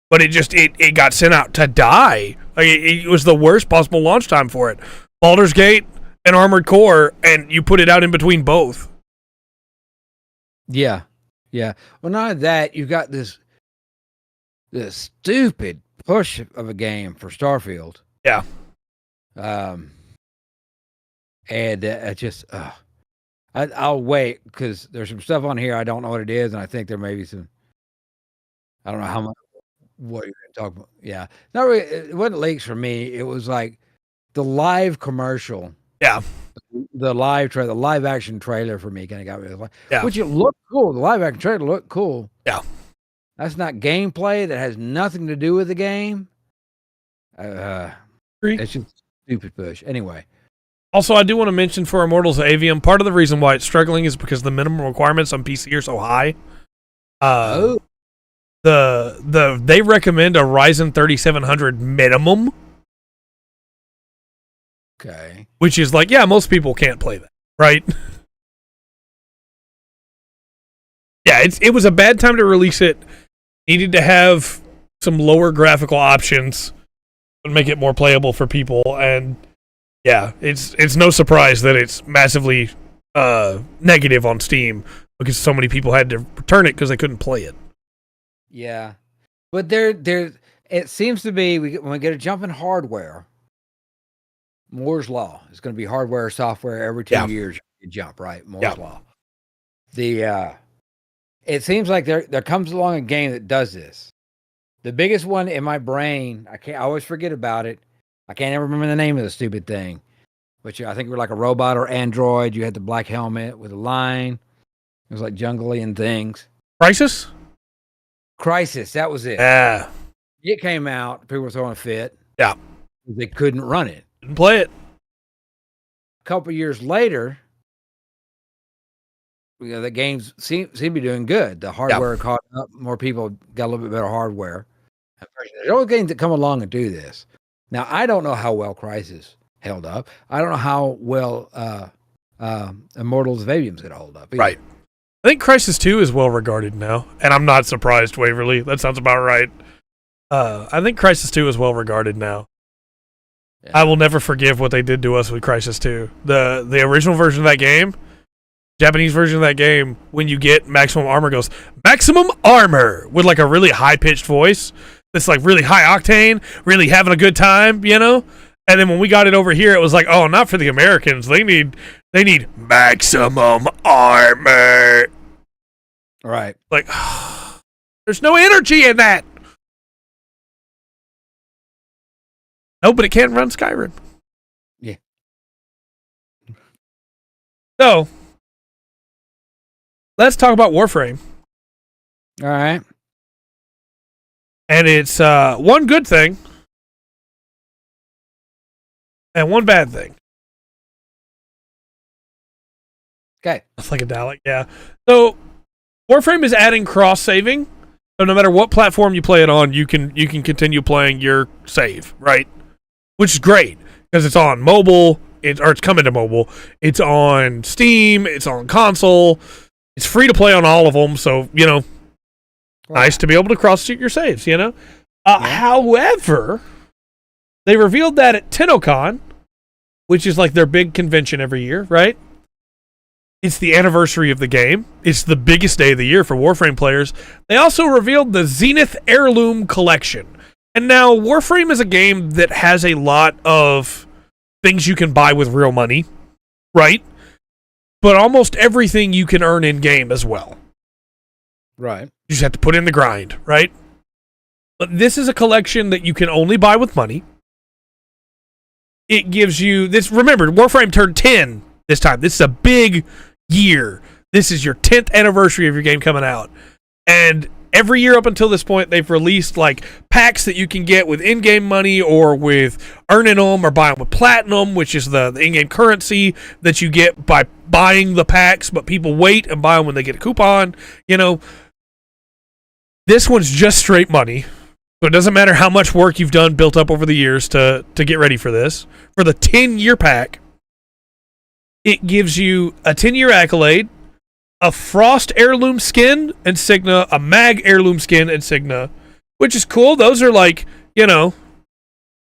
but it got sent out to die. Like it was the worst possible launch time for it. Baldur's Gate and Armored Core, and you put it out in between both. Yeah. Yeah. Well, not only that, you got this stupid push of a game for Starfield. Yeah. And I just, I'll wait because there's some stuff on here I don't know what it is, and I think there may be some. I don't know how much what you're going to talk about. Yeah, not really. It wasn't leaks for me. It was like the live commercial. Yeah. The live action trailer for me kind of got me. Yeah. Which it looked cool. The live action trailer looked cool. Yeah. That's not gameplay. That has nothing to do with the game. It's just a stupid push. Anyway. Also, I do want to mention for Immortals of Avium, part of the reason why it's struggling is because the minimum requirements on PC are so high. They recommend a Ryzen 3700 minimum. Okay. Which is like, yeah, most people can't play that, right? Yeah, it was a bad time to release it. Needed to have some lower graphical options and make it more playable for people, and yeah, it's no surprise that it's massively negative on Steam because so many people had to return it because they couldn't play it. Yeah, but there, it seems to be when we get a jump in hardware, Moore's law. It's going to be hardware or software every 2 years. You jump, right? Moore's law. It seems like there comes along a game that does this. The biggest one in my brain, I always forget about it. I can't ever remember the name of the stupid thing. Which I think you were like a robot or android. You had the black helmet with a line. It was like jungly and things. Crisis, that was it. Yeah. It came out. People were throwing a fit. Yeah. They couldn't run it. Didn't play it. A couple years later, the games seem to be doing good. The hardware caught up. More people got a little bit better hardware. There's always games that come along and do this. Now, I don't know how well Crisis held up. I don't know how well Immortals of Avium's going to hold up either. Right. I think Crisis 2 is well regarded now, and I'm not surprised, Waverly. That sounds about right. I think Crisis 2 is well regarded now. Yeah. I will never forgive what they did to us with Crisis 2. The original version of that game, Japanese version of that game, when you get maximum armor, goes maximum armor with like a really high pitched voice. That's like really high octane, really having a good time, you know. And then when we got it over here, it was like, oh, not for the Americans. They need maximum armor. Right. Like, there's no energy in that. No, but it can run Skyrim. Yeah. So, let's talk about Warframe. All right. And it's one good thing and one bad thing. Okay. That's like a Dalek, yeah. So, Warframe is adding cross-saving. So no matter what platform you play it on, you can continue playing your save, right? Which is great because it's on mobile, it's coming to mobile. It's on Steam, it's on console. It's free to play on all of them, so, you know, nice to be able to cross-check your saves, you know? However, they revealed that at TennoCon, which is like their big convention every year, right? It's the anniversary of the game. It's the biggest day of the year for Warframe players. They also revealed the Zenith Heirloom Collection. And now, Warframe is a game that has a lot of things you can buy with real money, right? But almost everything you can earn in-game as well. Right. You just have to put in the grind, right? But this is a collection that you can only buy with money. It gives you this. Remember, Warframe turned 10 this time. This is a big year. This is your 10th anniversary of your game coming out. And every year up until this point, they've released like packs that you can get with in-game money or with earning them or buying with platinum, which is the in-game currency that you get by buying the packs, but people wait and buy them when they get a coupon. You know, this one's just straight money. So it doesn't matter how much work you've done built up over the years to get ready for this. For the 10-year pack, it gives you a 10-year accolade, a Frost heirloom skin insignia, a Mag heirloom skin insignia, which is cool. Those are like, you know,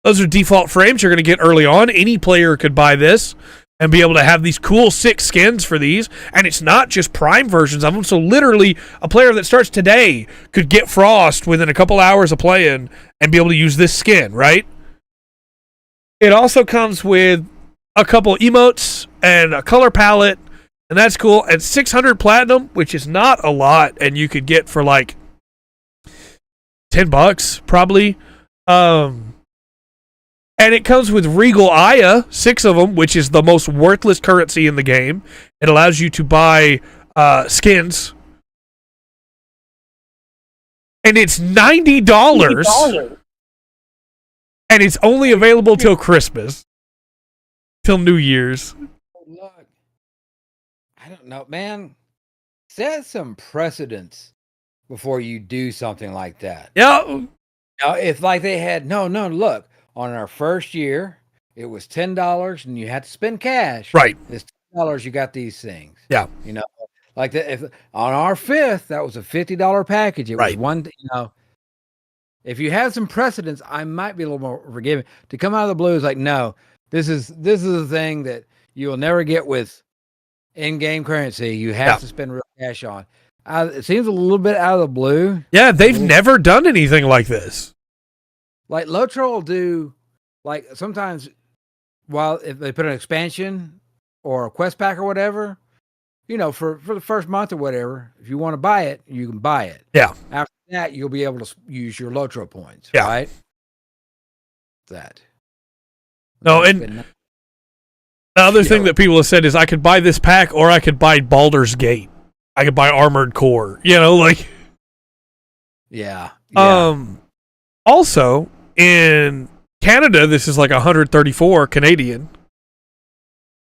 those are default frames you're going to get early on. Any player could buy this. and be able to have these cool 6 skins for these. And it's not just Prime versions of them. So literally, a player that starts today could get Frost within a couple hours of playing and be able to use this skin, right? It also comes with a couple emotes and a color palette, and that's cool. And 600 platinum, which is not a lot, and you could get for like $10 probably. And it comes with Regal Aya, 6 of them, which is the most worthless currency in the game. It allows you to buy skins. And it's $90. And it's only available till Christmas. Till New Year's. Look, I don't know, man. Set some precedents before you do something like that. Yeah. Now, if like they had, look. On our first year, it was $10, and you had to spend cash. Right. It's $10. You got these things. Yeah. You know, like that. If on our 5th, that was a $50 package. It was one. You know, if you have some precedents, I might be a little more forgiving. To come out of the blue is like, no, this is a thing that you will never get with in-game currency. You have to spend real cash on. It seems a little bit out of the blue. Yeah, they've never done anything like this. Like Lotro will do, like sometimes, if they put an expansion or a quest pack or whatever, you know, for the first month or whatever, if you want to buy it, you can buy it. Yeah. After that, you'll be able to use your Lotro points. Yeah. Right. That. No, and the other thing that people have said is I could buy this pack or I could buy Baldur's Gate. I could buy Armored Core. You know, like. Yeah. Also, in Canada, this is like 134 Canadian.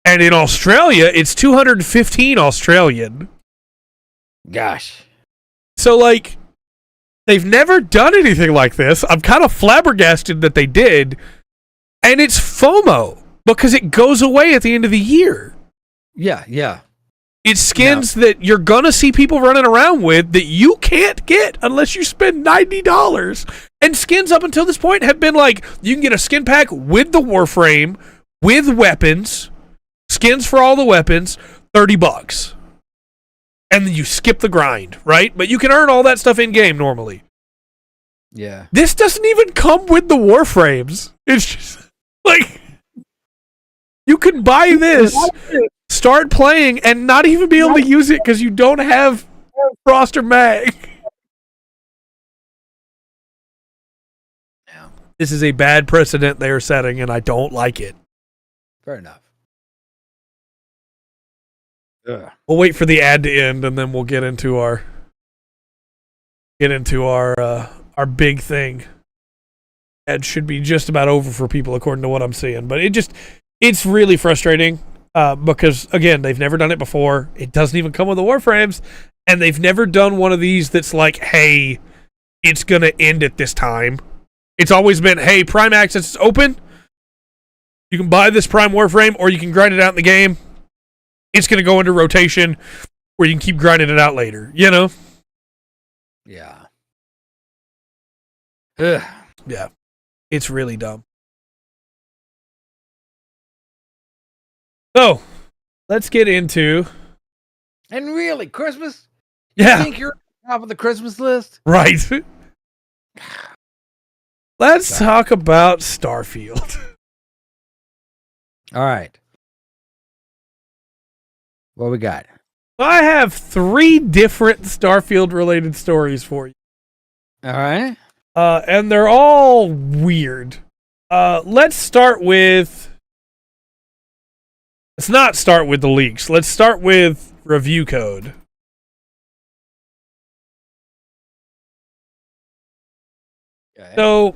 And in Australia, it's 215 Australian. Gosh. So, like, they've never done anything like this. I'm kind of flabbergasted that they did. And it's FOMO because it goes away at the end of the year. Yeah. It's skins that you're going to see people running around with that you can't get unless you spend $90. And skins up until this point have been like, you can get a skin pack with the Warframe, with weapons, skins for all the weapons, $30. And then you skip the grind, right? But you can earn all that stuff in-game normally. Yeah. This doesn't even come with the Warframes. It's just like, you can buy this, start playing, and not even be able to use it because you don't have Frost or Mag. Yeah. This is a bad precedent they are setting, and I don't like it. Fair enough. Ugh. We'll wait for the ad to end, and then we'll get into our big thing. Ad should be just about over for people, according to what I'm seeing. But it's really frustrating because, again, they've never done it before. It doesn't even come with the Warframes, and they've never done one of these that's like, hey, it's going to end at this time. It's always been, hey, Prime Access is open. You can buy this Prime Warframe, or you can grind it out in the game. It's going to go into rotation where you can keep grinding it out later, you know? Yeah. Ugh. Yeah. It's really dumb. So, let's get into... And really, Christmas? Yeah. You think you're top of the Christmas list? Right. Let's talk about Starfield. All right. What we got? I have 3 different Starfield-related stories for you. All right. And they're all weird. Let's start with... Let's not start with the leaks. Let's start with review code. Okay. So,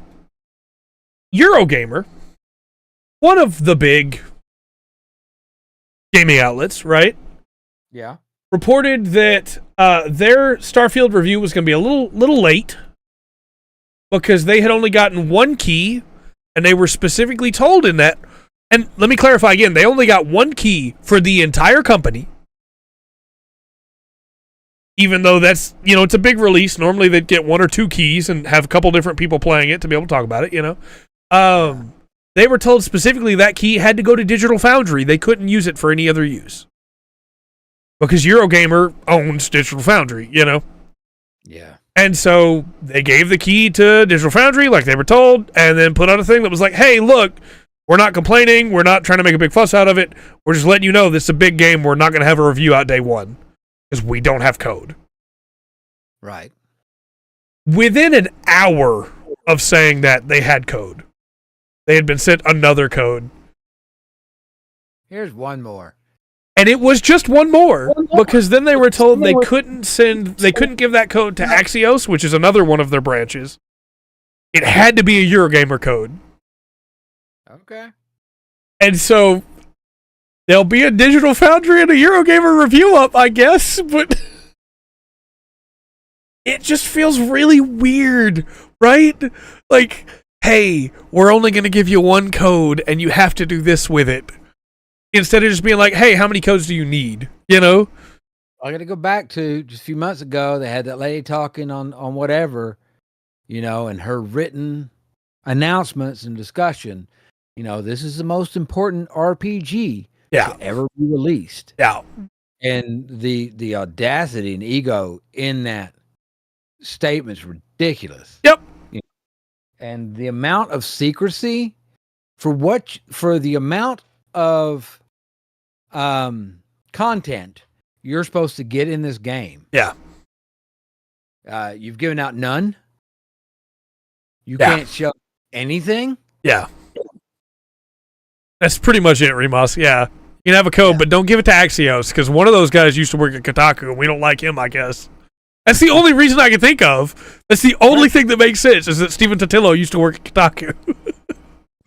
Eurogamer, one of the big gaming outlets, right? Yeah. Reported that their Starfield review was going to be a little late because they had only gotten 1 key, and they were specifically told in that. And let me clarify again, they only got 1 key for the entire company. Even though that's, it's a big release. Normally they'd get 1 or 2 keys and have a couple different people playing it to be able to talk about it, They they were told specifically that key had to go to Digital Foundry. They couldn't use it for any other use. Because Eurogamer owns Digital Foundry, you know? Yeah. And so they gave the key to Digital Foundry like they were told, and then put out a thing that was like, hey, look, we're not complaining. We're not trying to make a big fuss out of it. We're just letting you know this is a big game. We're not going to have a review out day one because we don't have code. Right. Within an hour of saying that, they had code. They had been sent another code. Here's one more. And it was just one more because then they were told they couldn't give that code to Axios, which is another one of their branches. It had to be a Eurogamer code. Okay. And so there'll be a Digital Foundry and a Eurogamer review up, I guess, but it just feels really weird, right? Like, hey, we're only going to give you one code and you have to do this with it. Instead of just being like, hey, how many codes do you need? You know? I got to go back to just a few months ago. They had that lady talking on whatever, you know, and her written announcements and discussion. You know, this is the most important RPG to ever be released. Yeah. And the audacity and ego in that statement's ridiculous. Yep. You know, and the amount of secrecy for the amount of content you're supposed to get in this game. Yeah. You've given out none. You can't show anything. Yeah. That's pretty much it, Remus. Yeah. You can have a code, but don't give it to Axios, because one of those guys used to work at Kotaku, and we don't like him, I guess. That's the only reason I can think of. That's the only thing that makes sense, is that Stephen Totillo used to work at Kotaku.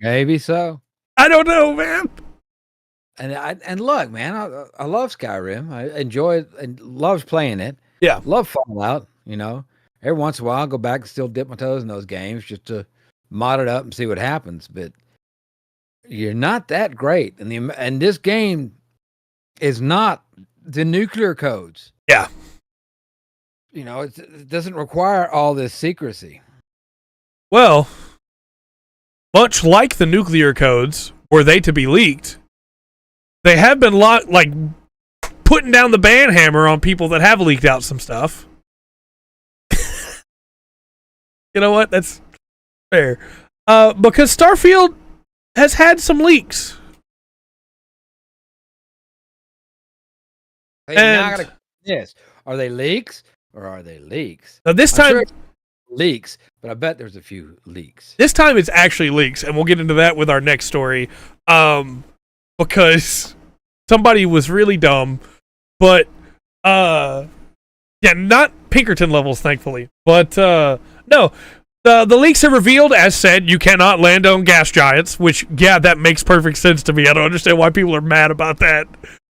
Maybe so. I don't know, man. And look, man, I love Skyrim. I enjoy it and loves playing it. Yeah. Love Fallout, you know. Every once in a while, I'll go back and still dip my toes in those games just to mod it up and see what happens. But you're not that great. And this game is not the nuclear codes. Yeah. You know, it doesn't require all this secrecy. Well, much like the nuclear codes, were they to be leaked, they have been putting down the banhammer on people that have leaked out some stuff. You know what? That's fair. Because Starfield has had some leaks. Yes. Are they leaks or are they leaks? Now this time, sure leaks, but I bet there's a few leaks. This time it's actually leaks, and we'll get into that with our next story. Because somebody was really dumb, but not Pinkerton levels, thankfully. But no, the leaks have revealed, as said, you cannot land on gas giants, which that makes perfect sense to me. I don't understand why people are mad about that.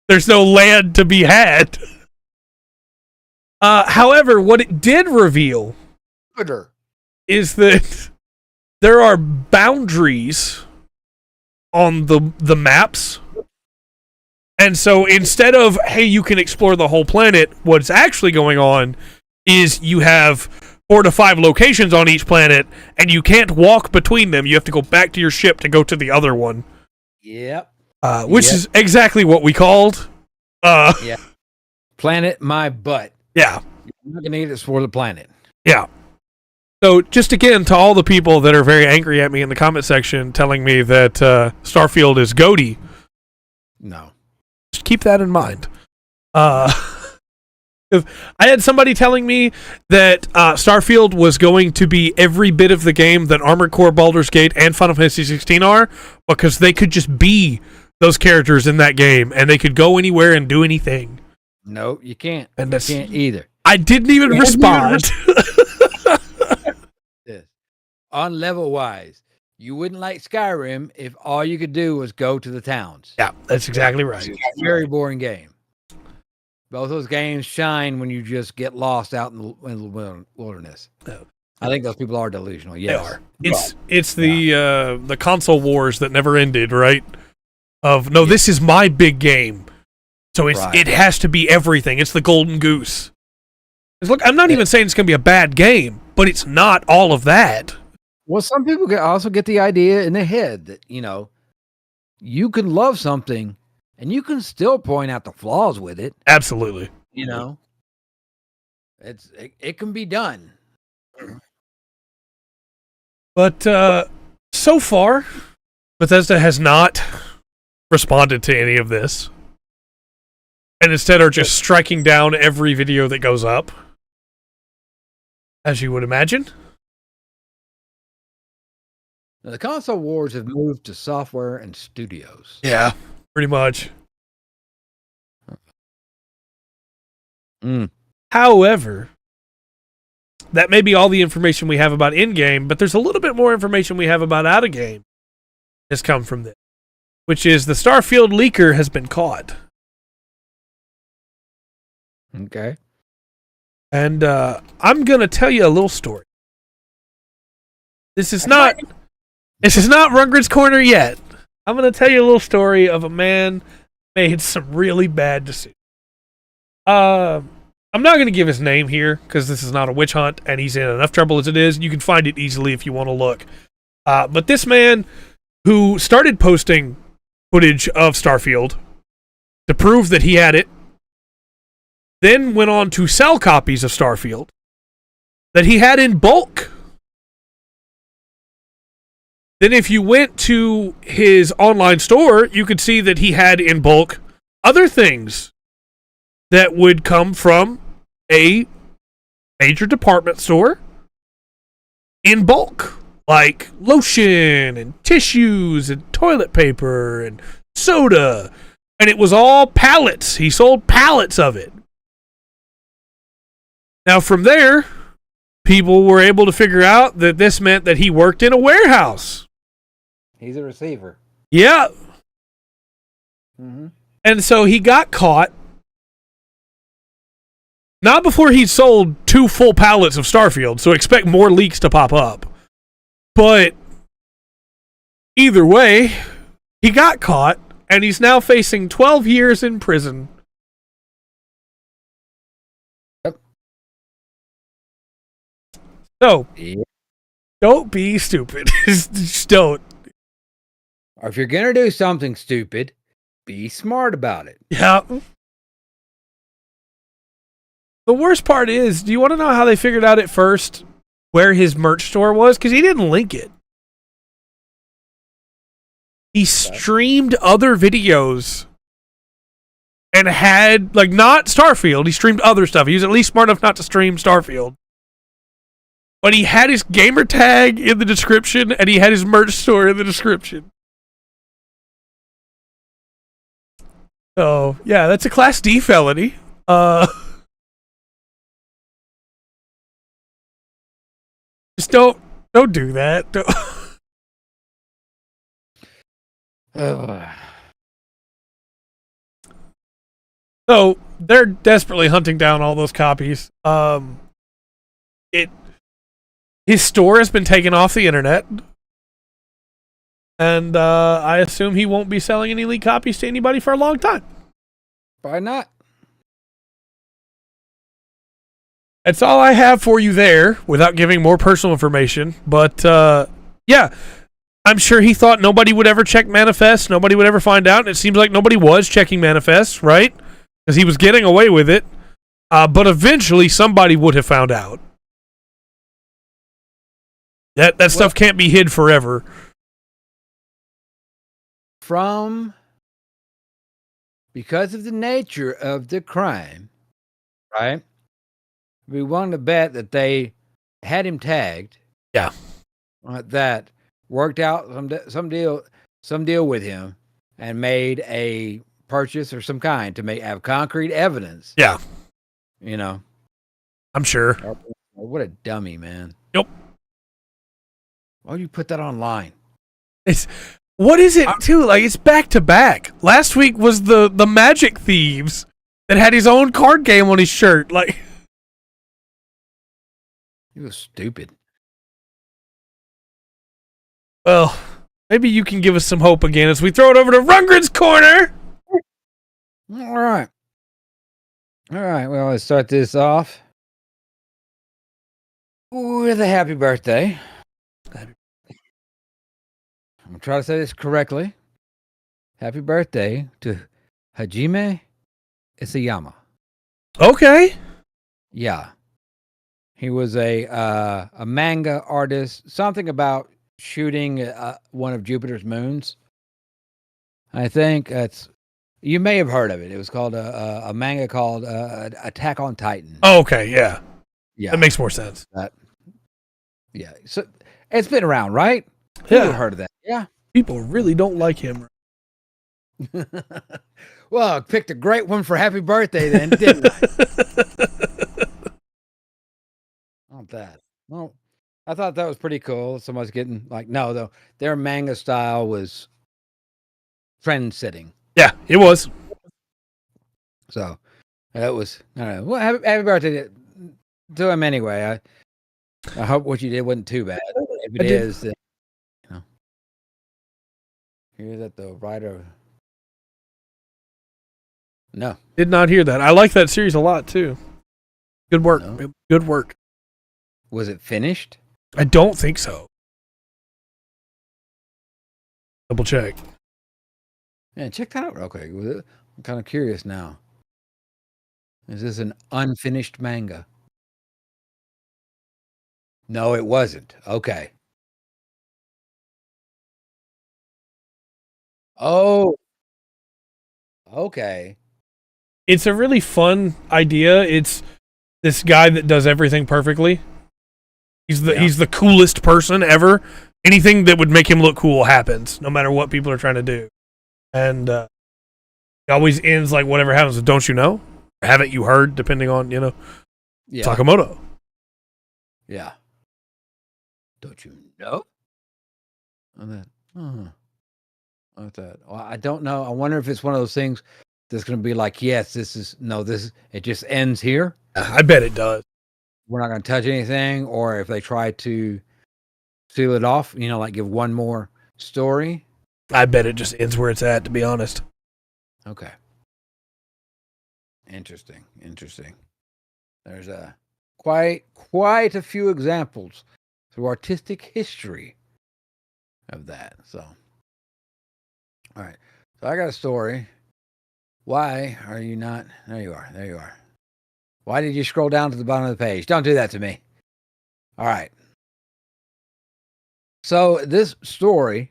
There's no land to be had. However, what it did reveal is that there are boundaries on the maps. And so instead of, hey, you can explore the whole planet, what's actually going on is you have 4 to 5 locations on each planet, and you can't walk between them. You have to go back to your ship to go to the other one. Yep. Which is exactly what we called. Yeah. Planet my butt. Yeah. You're not going to need it for the planet. Yeah. So just again, to all the people that are very angry at me in the comment section telling me that Starfield is goaty. No. Just keep that in mind. I had somebody telling me that Starfield was going to be every bit of the game that Armored Core, Baldur's Gate, and Final Fantasy 16 are, because they could just be those characters in that game, and they could go anywhere and do anything. No, you can't. And you can't either. I didn't even respond. Yes. On level wise, you wouldn't like Skyrim if all you could do was go to the towns. Yeah, that's exactly right. It's a very boring game. Both those games shine when you just get lost out in the wilderness. No. I think those people are delusional. Yes. They are. It's the console wars that never ended, right? This is my big game, so it has to be everything. It's the golden goose. Look, I'm not even saying it's going to be a bad game, but it's not all of that. Well, some people also get the idea in their head that, you can love something and you can still point out the flaws with it. Absolutely. You know, it can be done. But so far, Bethesda has not responded to any of this. And instead are just striking down every video that goes up. As you would imagine. Now, the console wars have moved to software and studios. Yeah, pretty much. However, that may be all the information we have about in-game, but there's a little bit more information we have about out-of-game has come from this, which is the Starfield leaker has been caught. Okay. And I'm going to tell you a little story. This is not Rundgren's Corner yet. I'm going to tell you a little story of a man made some really bad decisions. I'm not going to give his name here because this is not a witch hunt and he's in enough trouble as it is. You can find it easily if you want to look. But this man who started posting footage of Starfield to prove that he had it, then went on to sell copies of Starfield that he had in bulk. Then if you went to his online store, you could see that he had in bulk other things that would come from a major department store in bulk, like lotion and tissues and toilet paper and soda. And it was all pallets. He sold pallets of it. Now, from there, people were able to figure out that this meant that he worked in a warehouse. He's a receiver. Yeah. Mm-hmm. And so he got caught. Not before he'd sold 2 full pallets of Starfield, so expect more leaks to pop up. But either way, he got caught, and he's now facing 12 years in prison. So, don't be stupid. Just don't. Or if you're going to do something stupid, be smart about it. Yeah. The worst part is, do you want to know how they figured out at first where his merch store was? Because he didn't link it. He streamed other videos and had, like, not Starfield. He streamed other stuff. He was at least smart enough not to stream Starfield. But he had his gamer tag in the description, and he had his merch store in the description. So, yeah, that's a Class D felony. Just don't do that. Don't. So, they're desperately hunting down all those copies. His store has been taken off the internet. And I assume he won't be selling any leaked copies to anybody for a long time. Why not? That's all I have for you there, without giving more personal information. But, yeah, I'm sure he thought nobody would ever check manifests, nobody would ever find out, and it seems like nobody was checking manifests, right? Because he was getting away with it. But eventually, somebody would have found out. That stuff can't be hid forever. Because of the nature of the crime, right? We wanted to bet that they had him tagged. Yeah. That worked out some deal with him and made a purchase or some kind to have concrete evidence. Yeah. I'm sure. What a dummy, man. Yep. Why would you put that online? What is it too? Like, it's back to back. Last week was the Magic Thieves that had his own card game on his shirt. Like, he was stupid. Well, maybe you can give us some hope again as we throw it over to Rundgren's Corner. All right. Well, let's start this off with a happy birthday. I'm gonna try to say this correctly. Happy birthday to Hajime Isayama. Okay. Yeah, he was a manga artist. Something about shooting one of Jupiter's moons. I think that's. You may have heard of it. It was called a manga called Attack on Titan. Oh, okay. Yeah. Yeah, That makes more sense. yeah. So it's been around, right? Yeah. You've heard of that. Yeah. People really don't like him. Well, I picked a great one for happy birthday then, didn't I? Not that. Well, I thought that was pretty cool. Someone's getting like, no, though, their manga style was trend setting. Yeah, it was. So that was, I don't know. Well, happy birthday to him anyway. I hope what you did wasn't too bad. If it is, then, you know, hear that the writer. No. Did not hear that. I like that series a lot too. Good work. No. Good work. Was it finished? I don't think so. Double check. Yeah, check that out real quick. I'm kind of curious now. Is this an unfinished manga? No, it wasn't. Okay. Oh, okay. It's a really fun idea. It's this guy that does everything perfectly. He's the coolest person ever. Anything that would make him look cool happens, no matter what people are trying to do. And it always ends like whatever happens. Don't you know? Haven't you heard? Depending on Yeah. Sakamoto. Yeah. Don't you know? On that. On that. Well, I don't know. I wonder if it's one of those things that's going to be like, yes, it just ends here. I bet it does. We're not going to touch anything. Or if they try to seal it off, like give one more story. I bet it just ends where it's at, to be honest. Okay. Interesting. There's quite a few examples through artistic history of that. So, all right. So I got a story. Why are you not? There you are. Why did you scroll down to the bottom of the page? Don't do that to me. All right. So this story,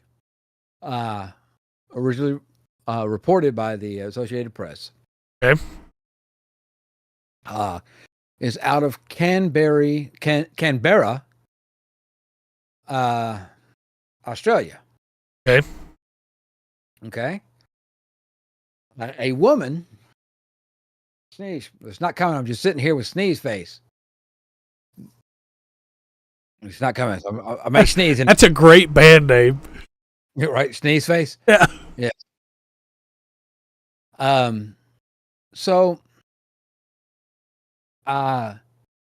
originally reported by the Associated Press. Okay. Is out of Canberra, Australia. Okay. A woman sneeze. It's not coming. I'm just sitting here with sneeze face. It's not coming. So I may sneeze. That's a great band name. Right, sneeze face. Yeah. Yeah. So,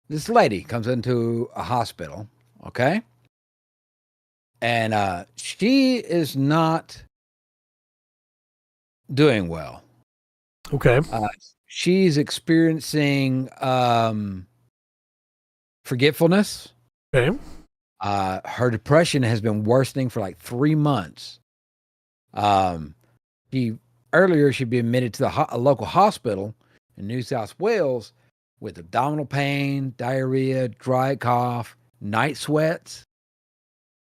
this lady comes into a hospital. Okay. And she is not doing well. Okay. She's experiencing forgetfulness. Okay. Her depression has been worsening for like 3 months. She'd be admitted to a local hospital in New South Wales with abdominal pain, diarrhea, dry cough, night sweats.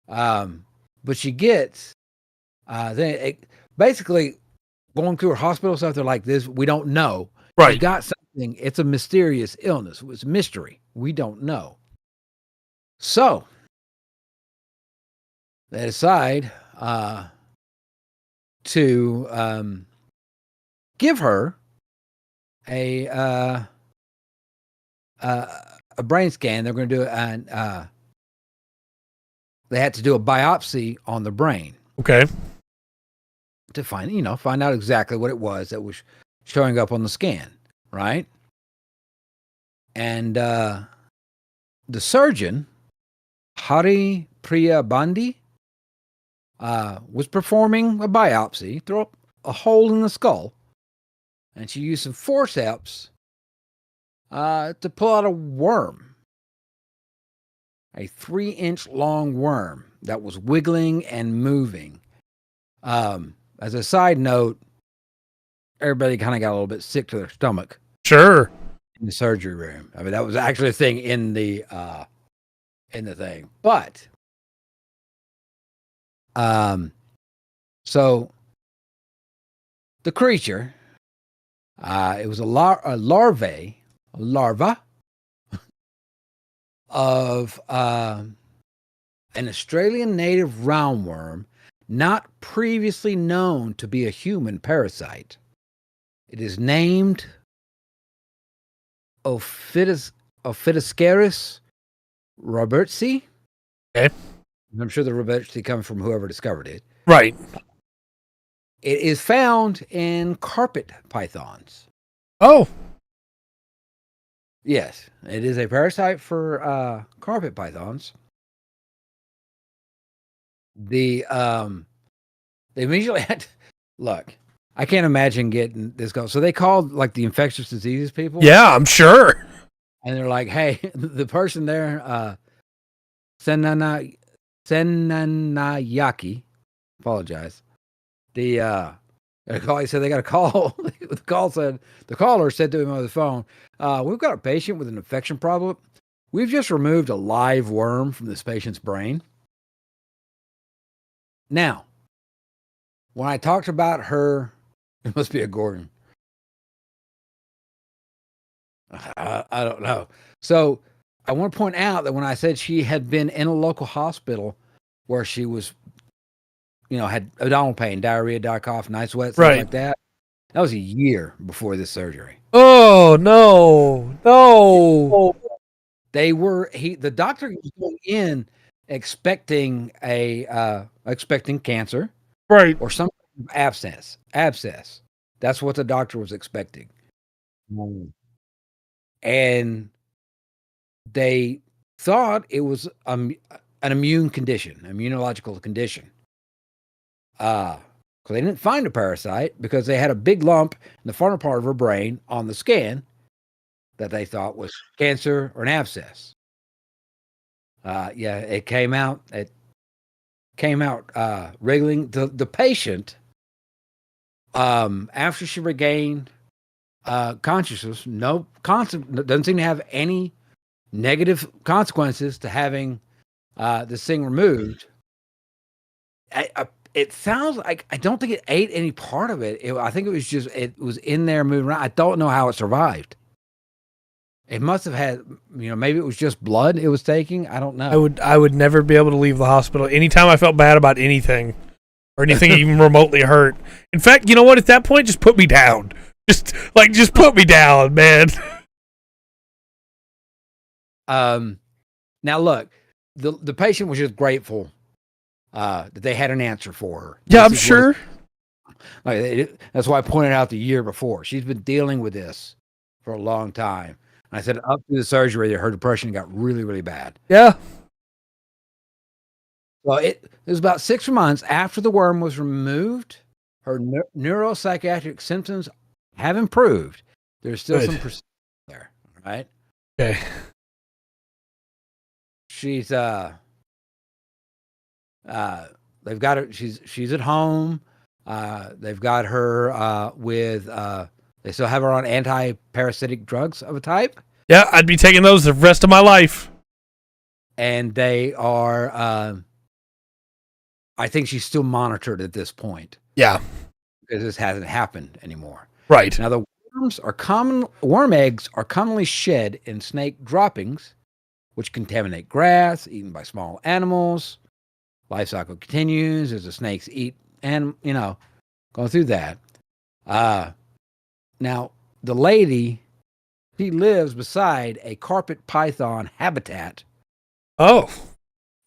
But she gets basically going through her hospital stuff. They're like, this, we don't know. Right. She's got something. It's a mysterious illness. It's a mystery. We don't know. So they decide to give her a brain scan. They're going to do it, they had to do a biopsy on the brain. Okay. To find out exactly what it was that was showing up on the scan, right? And the surgeon, Hari Priya Bandi, was performing a biopsy through a hole in the skull, and she used some forceps to pull out a worm, a 3-inch long worm that was wiggling and moving. As a side note, everybody kind of got a little bit sick to their stomach. Sure. In the surgery room. I mean, that was actually a thing in the thing. But so the creature, it was a larva of an Australian native roundworm, not previously known to be a human parasite. It is named Ophidioscaris robertsi. Okay. I'm sure the robertsi comes from whoever discovered it. Right. It is found in carpet pythons. Oh. Yes, it is a parasite for carpet pythons. They immediately had to, look. I can't imagine getting this going. So they called like the infectious diseases people. Yeah, I'm sure. And they're like, "Hey, the person there, Senanayaki, apologize. The call. He said they got a call. The caller said to him on the phone, "We've got a patient with an infection problem. We've just removed a live worm from this patient's brain." Now, when I talked about her, it must be a Gordon. I don't know. So I want to point out that when I said she had been in a local hospital where she was, had abdominal pain, diarrhea, dry cough, night sweats, things like that. That was a year before this surgery. Oh, no. The doctor was going in expecting expecting cancer. Right. Or some abscess. That's what the doctor was expecting. And they thought it was an immunological condition. They didn't find a parasite because they had a big lump in the frontal part of her brain on the scan that they thought was cancer or an abscess. It came out. Wriggling. The patient, after she regained consciousness, doesn't seem to have any negative consequences to having this thing removed. It sounds like I don't think it ate any part of it. I think it was in there moving around. I don't know how it survived. It must have had, maybe it was just blood it was taking. I don't know. I would never be able to leave the hospital. Anytime I felt bad about anything or anything even remotely hurt. In fact, you know what? At that point, just put me down. Just put me down, man. Now look, the patient was just grateful that they had an answer for her. Yeah, I'm sure. That's why I pointed out the year before. She's been dealing with this for a long time. I said up to the surgery, her depression got really, really bad. Yeah. Well, it was about 6 months after the worm was removed. Her neuropsychiatric symptoms have improved. There's still some persistence there, right? Okay. She's they've got her. She's at home. They've got her with. They still have her on anti-parasitic drugs of a type. Yeah, I'd be taking those the rest of my life. And they are. I think she's still monitored at this point. Yeah, because this hasn't happened anymore. Right. Now the worm eggs are commonly shed in snake droppings, which contaminate grass eaten by small animals. Life cycle continues as the snakes eat, and going through that. Now the lady, she lives beside a carpet python habitat. Oh,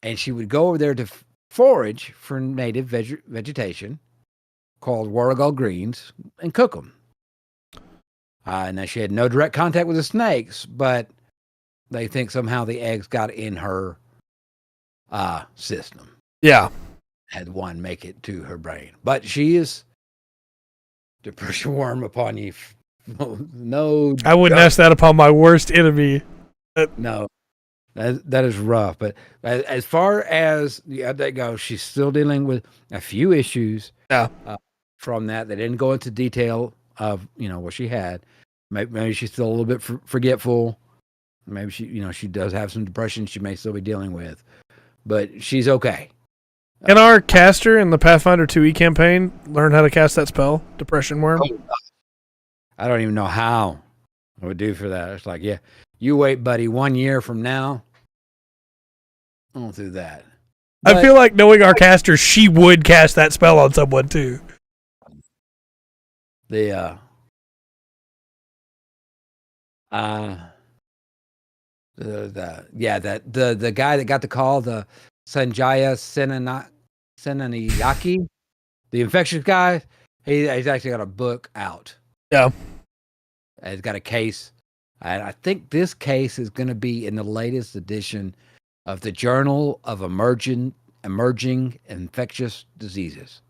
and she would go over there to forage for native vegetation called warrigal greens and cook them. Now she had no direct contact with the snakes, but they think somehow the eggs got in her system. Yeah. Had one make it to her brain. But she is depression worm upon you. No. I wouldn't ask that upon my worst enemy. No. That is rough. But as far as the update goes, she's still dealing with a few issues. Yeah. From that, they didn't go into detail of what she had. Maybe she's still a little bit forgetful. Maybe she does have some depression she may still be dealing with, but she's okay. Can our caster in the Pathfinder 2e campaign learn how to cast that spell, Depression Worm? I don't even know how I would do for that. It's like, yeah, you wait, buddy. 1 year from now, I'll do that. I feel like knowing our caster, she would cast that spell on someone too. The guy that got the call, the Sanjaya Senaniyaki, the infectious guy, he's actually got a book out. Yeah. He's got a case. And I think this case is going to be in the latest edition of the Journal of Emerging Infectious Diseases.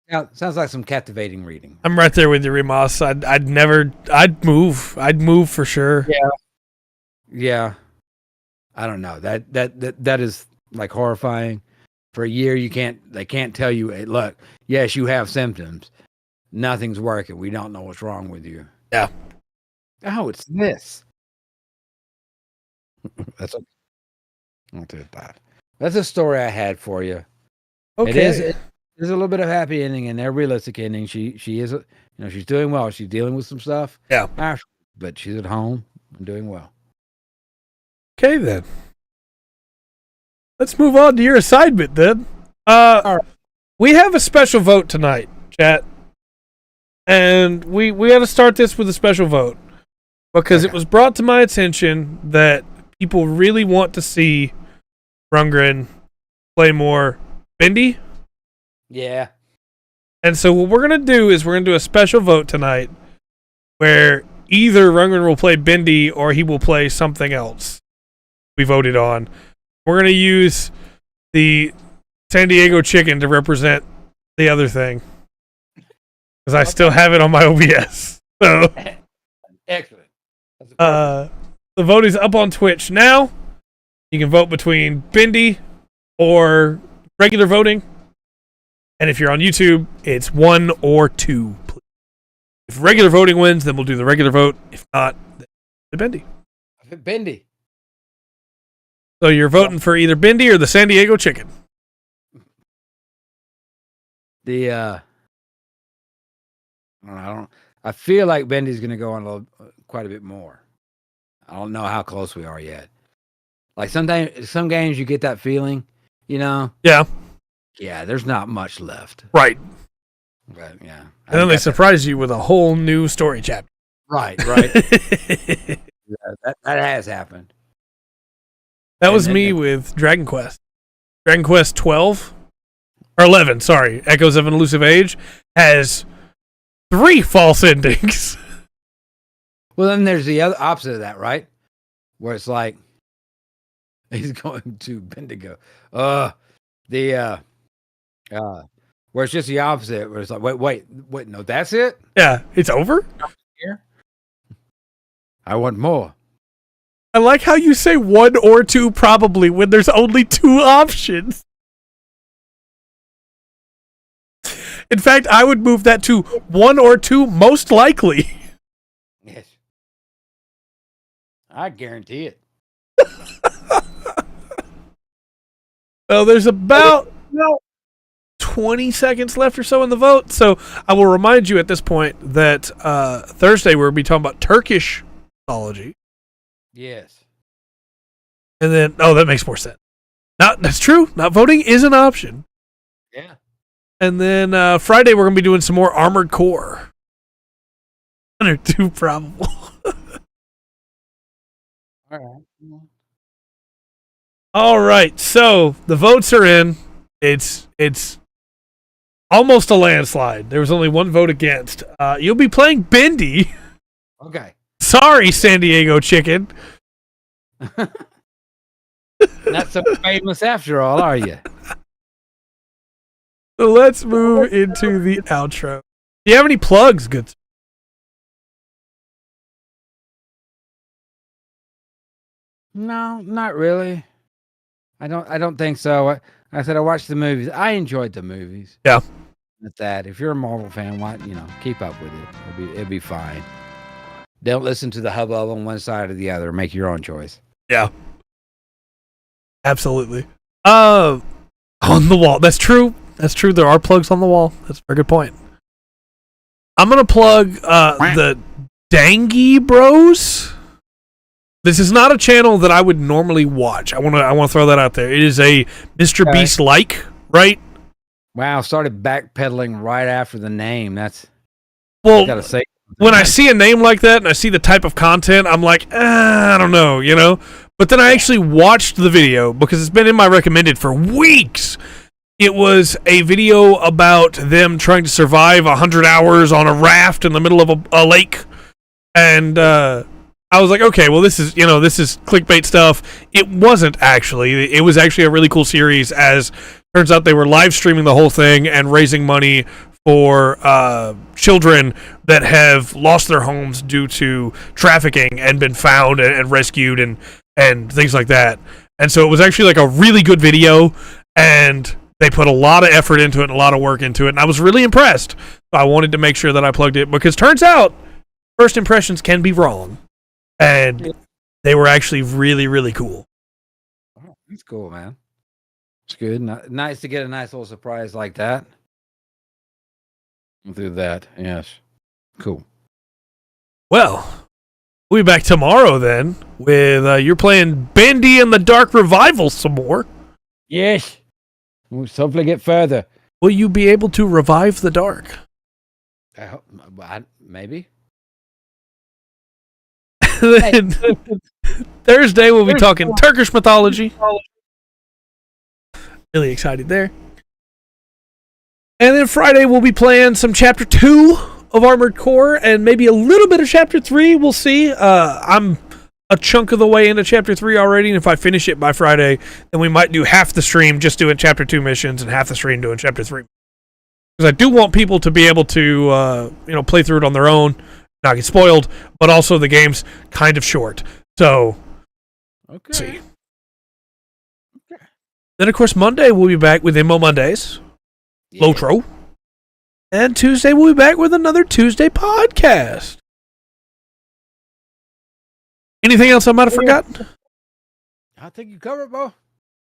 Yeah, sounds like some captivating reading. I'm right there with you, Remas. I'd move for sure. Yeah. I don't know. That is like horrifying. For a year, they can't tell you, hey, look, yes, you have symptoms. Nothing's working. We don't know what's wrong with you. Yeah. Oh, it's this. That's okay. I'll do that. That's a story I had for you. Okay. There's a little bit of happy ending and a realistic ending. She is, she's doing well. She's dealing with some stuff. Yeah. But she's at home and doing well. Okay, then. Let's move on to your assignment, then. All right. We have a special vote tonight, chat. And we got to start this with a special vote. Because it was brought to my attention that people really want to see Rundgren play more Bendy. Yeah. And so what we're going to do is we're going to do a special vote tonight where either Rundgren will play Bendy or he will play something else we voted on. We're going to use the San Diego chicken to represent the other thing. Because I still have it on my OBS. So, excellent. The vote is up on Twitch now. You can vote between Bendy or regular voting. And if you're on YouTube, it's 1 or 2. If regular voting wins, then we'll do the regular vote. If not, then the Bendy. Bendy. So you're voting for either Bendy or the San Diego chicken. I feel like Bendy's going to go on quite a bit more. I don't know how close we are yet. Like some games you get that feeling, Yeah. Yeah, there's not much left. Right. But yeah. And then they surprise you with a whole new story chapter. Right. Yeah, that has happened. That was me with Dragon Quest. Dragon Quest 12 or 11, sorry. Echoes of an Elusive Age has 3 false endings. Well, then there's the other opposite of that, right? Where it's like he's going to Bendigo. Where it's just the opposite. Where it's like, wait, no, that's it? Yeah, it's over? Here? I want more. I like how you say 1 or 2 probably when there's only 2 options. In fact, I would move that to 1 or 2 most likely. Yes. I guarantee it. Well, there's about 20 seconds left or so in the vote. So I will remind you at this point that Thursday we'll be talking about Turkish mythology. Yes. And then, that makes more sense. That's true. Not voting is an option. Yeah. And then Friday we're going to be doing some more Armored Core. 1 or 2 probable. All right. All right. So the votes are in. It's almost a landslide. There was only 1 vote against. You'll be playing Bendy. Okay. Sorry, San Diego chicken. Not so famous after all, are you? So let's move into the outro. Do you have any plugs, good sir? No, not really. I don't think so. I said I watched the movies. I enjoyed the movies. Yeah. At that, if you're a Marvel fan, keep up with it. It'll be fine. Don't listen to the hubbub on one side or the other. Make your own choice. Yeah. Absolutely. On the wall. That's true. That's true. There are plugs on the wall. That's a very good point. I'm gonna plug the Dangy Bros. This is not a channel that I would normally watch. I want to throw that out there. It is a Mr. Beast like, right? Wow, started backpedaling right after the name. That's well. I gotta say, when I see a name like that and I see the type of content, I'm like, I don't know, But then I actually watched the video because it's been in my recommended for weeks. It was a video about them trying to survive 100 hours on a raft in the middle of a lake, and I was like, okay, well, this is clickbait stuff. It wasn't actually. It was actually a really cool series. As turns out, they were live streaming the whole thing and raising money for children that have lost their homes due to trafficking and been found and rescued and things like that. And so it was actually like a really good video, and they put a lot of effort into it and a lot of work into it, and I was really impressed. I wanted to make sure that I plugged it because turns out first impressions can be wrong. And they were actually really, really cool. Oh, that's cool, man. It's good. Nice to get a nice little surprise like that. Through that, yes. Cool. Well, we'll be back tomorrow then with you're playing Bendy and the Dark Revival some more. Yes. We'll hopefully get further. Will you be able to revive the dark? I hope, maybe. Then Thursday we'll be talking Turkish mythology. Really excited there. And then Friday we'll be playing some Chapter 2 of Armored Core and maybe a little bit of Chapter 3. We'll see. I'm a chunk of the way into Chapter 3 already, and if I finish it by Friday, then we might do half the stream just doing Chapter 2 missions and half the stream doing Chapter 3. Because I do want people to be able to play through it on their own, not get spoiled, but also the game's kind of short. So, okay. See. Okay. Then, of course, Monday we'll be back with Immo Mondays, Lotro. And Tuesday we'll be back with another Tuesday podcast. Anything else I might have forgotten? I think you covered it, Bo.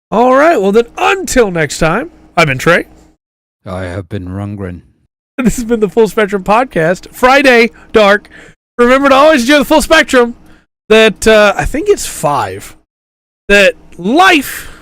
All right, well then, until next time, I've been Trey. I have been Rundgren. This has been the Full Spectrum Podcast. Friday, dark. Remember to always enjoy the full spectrum. That, I think it's 5. That life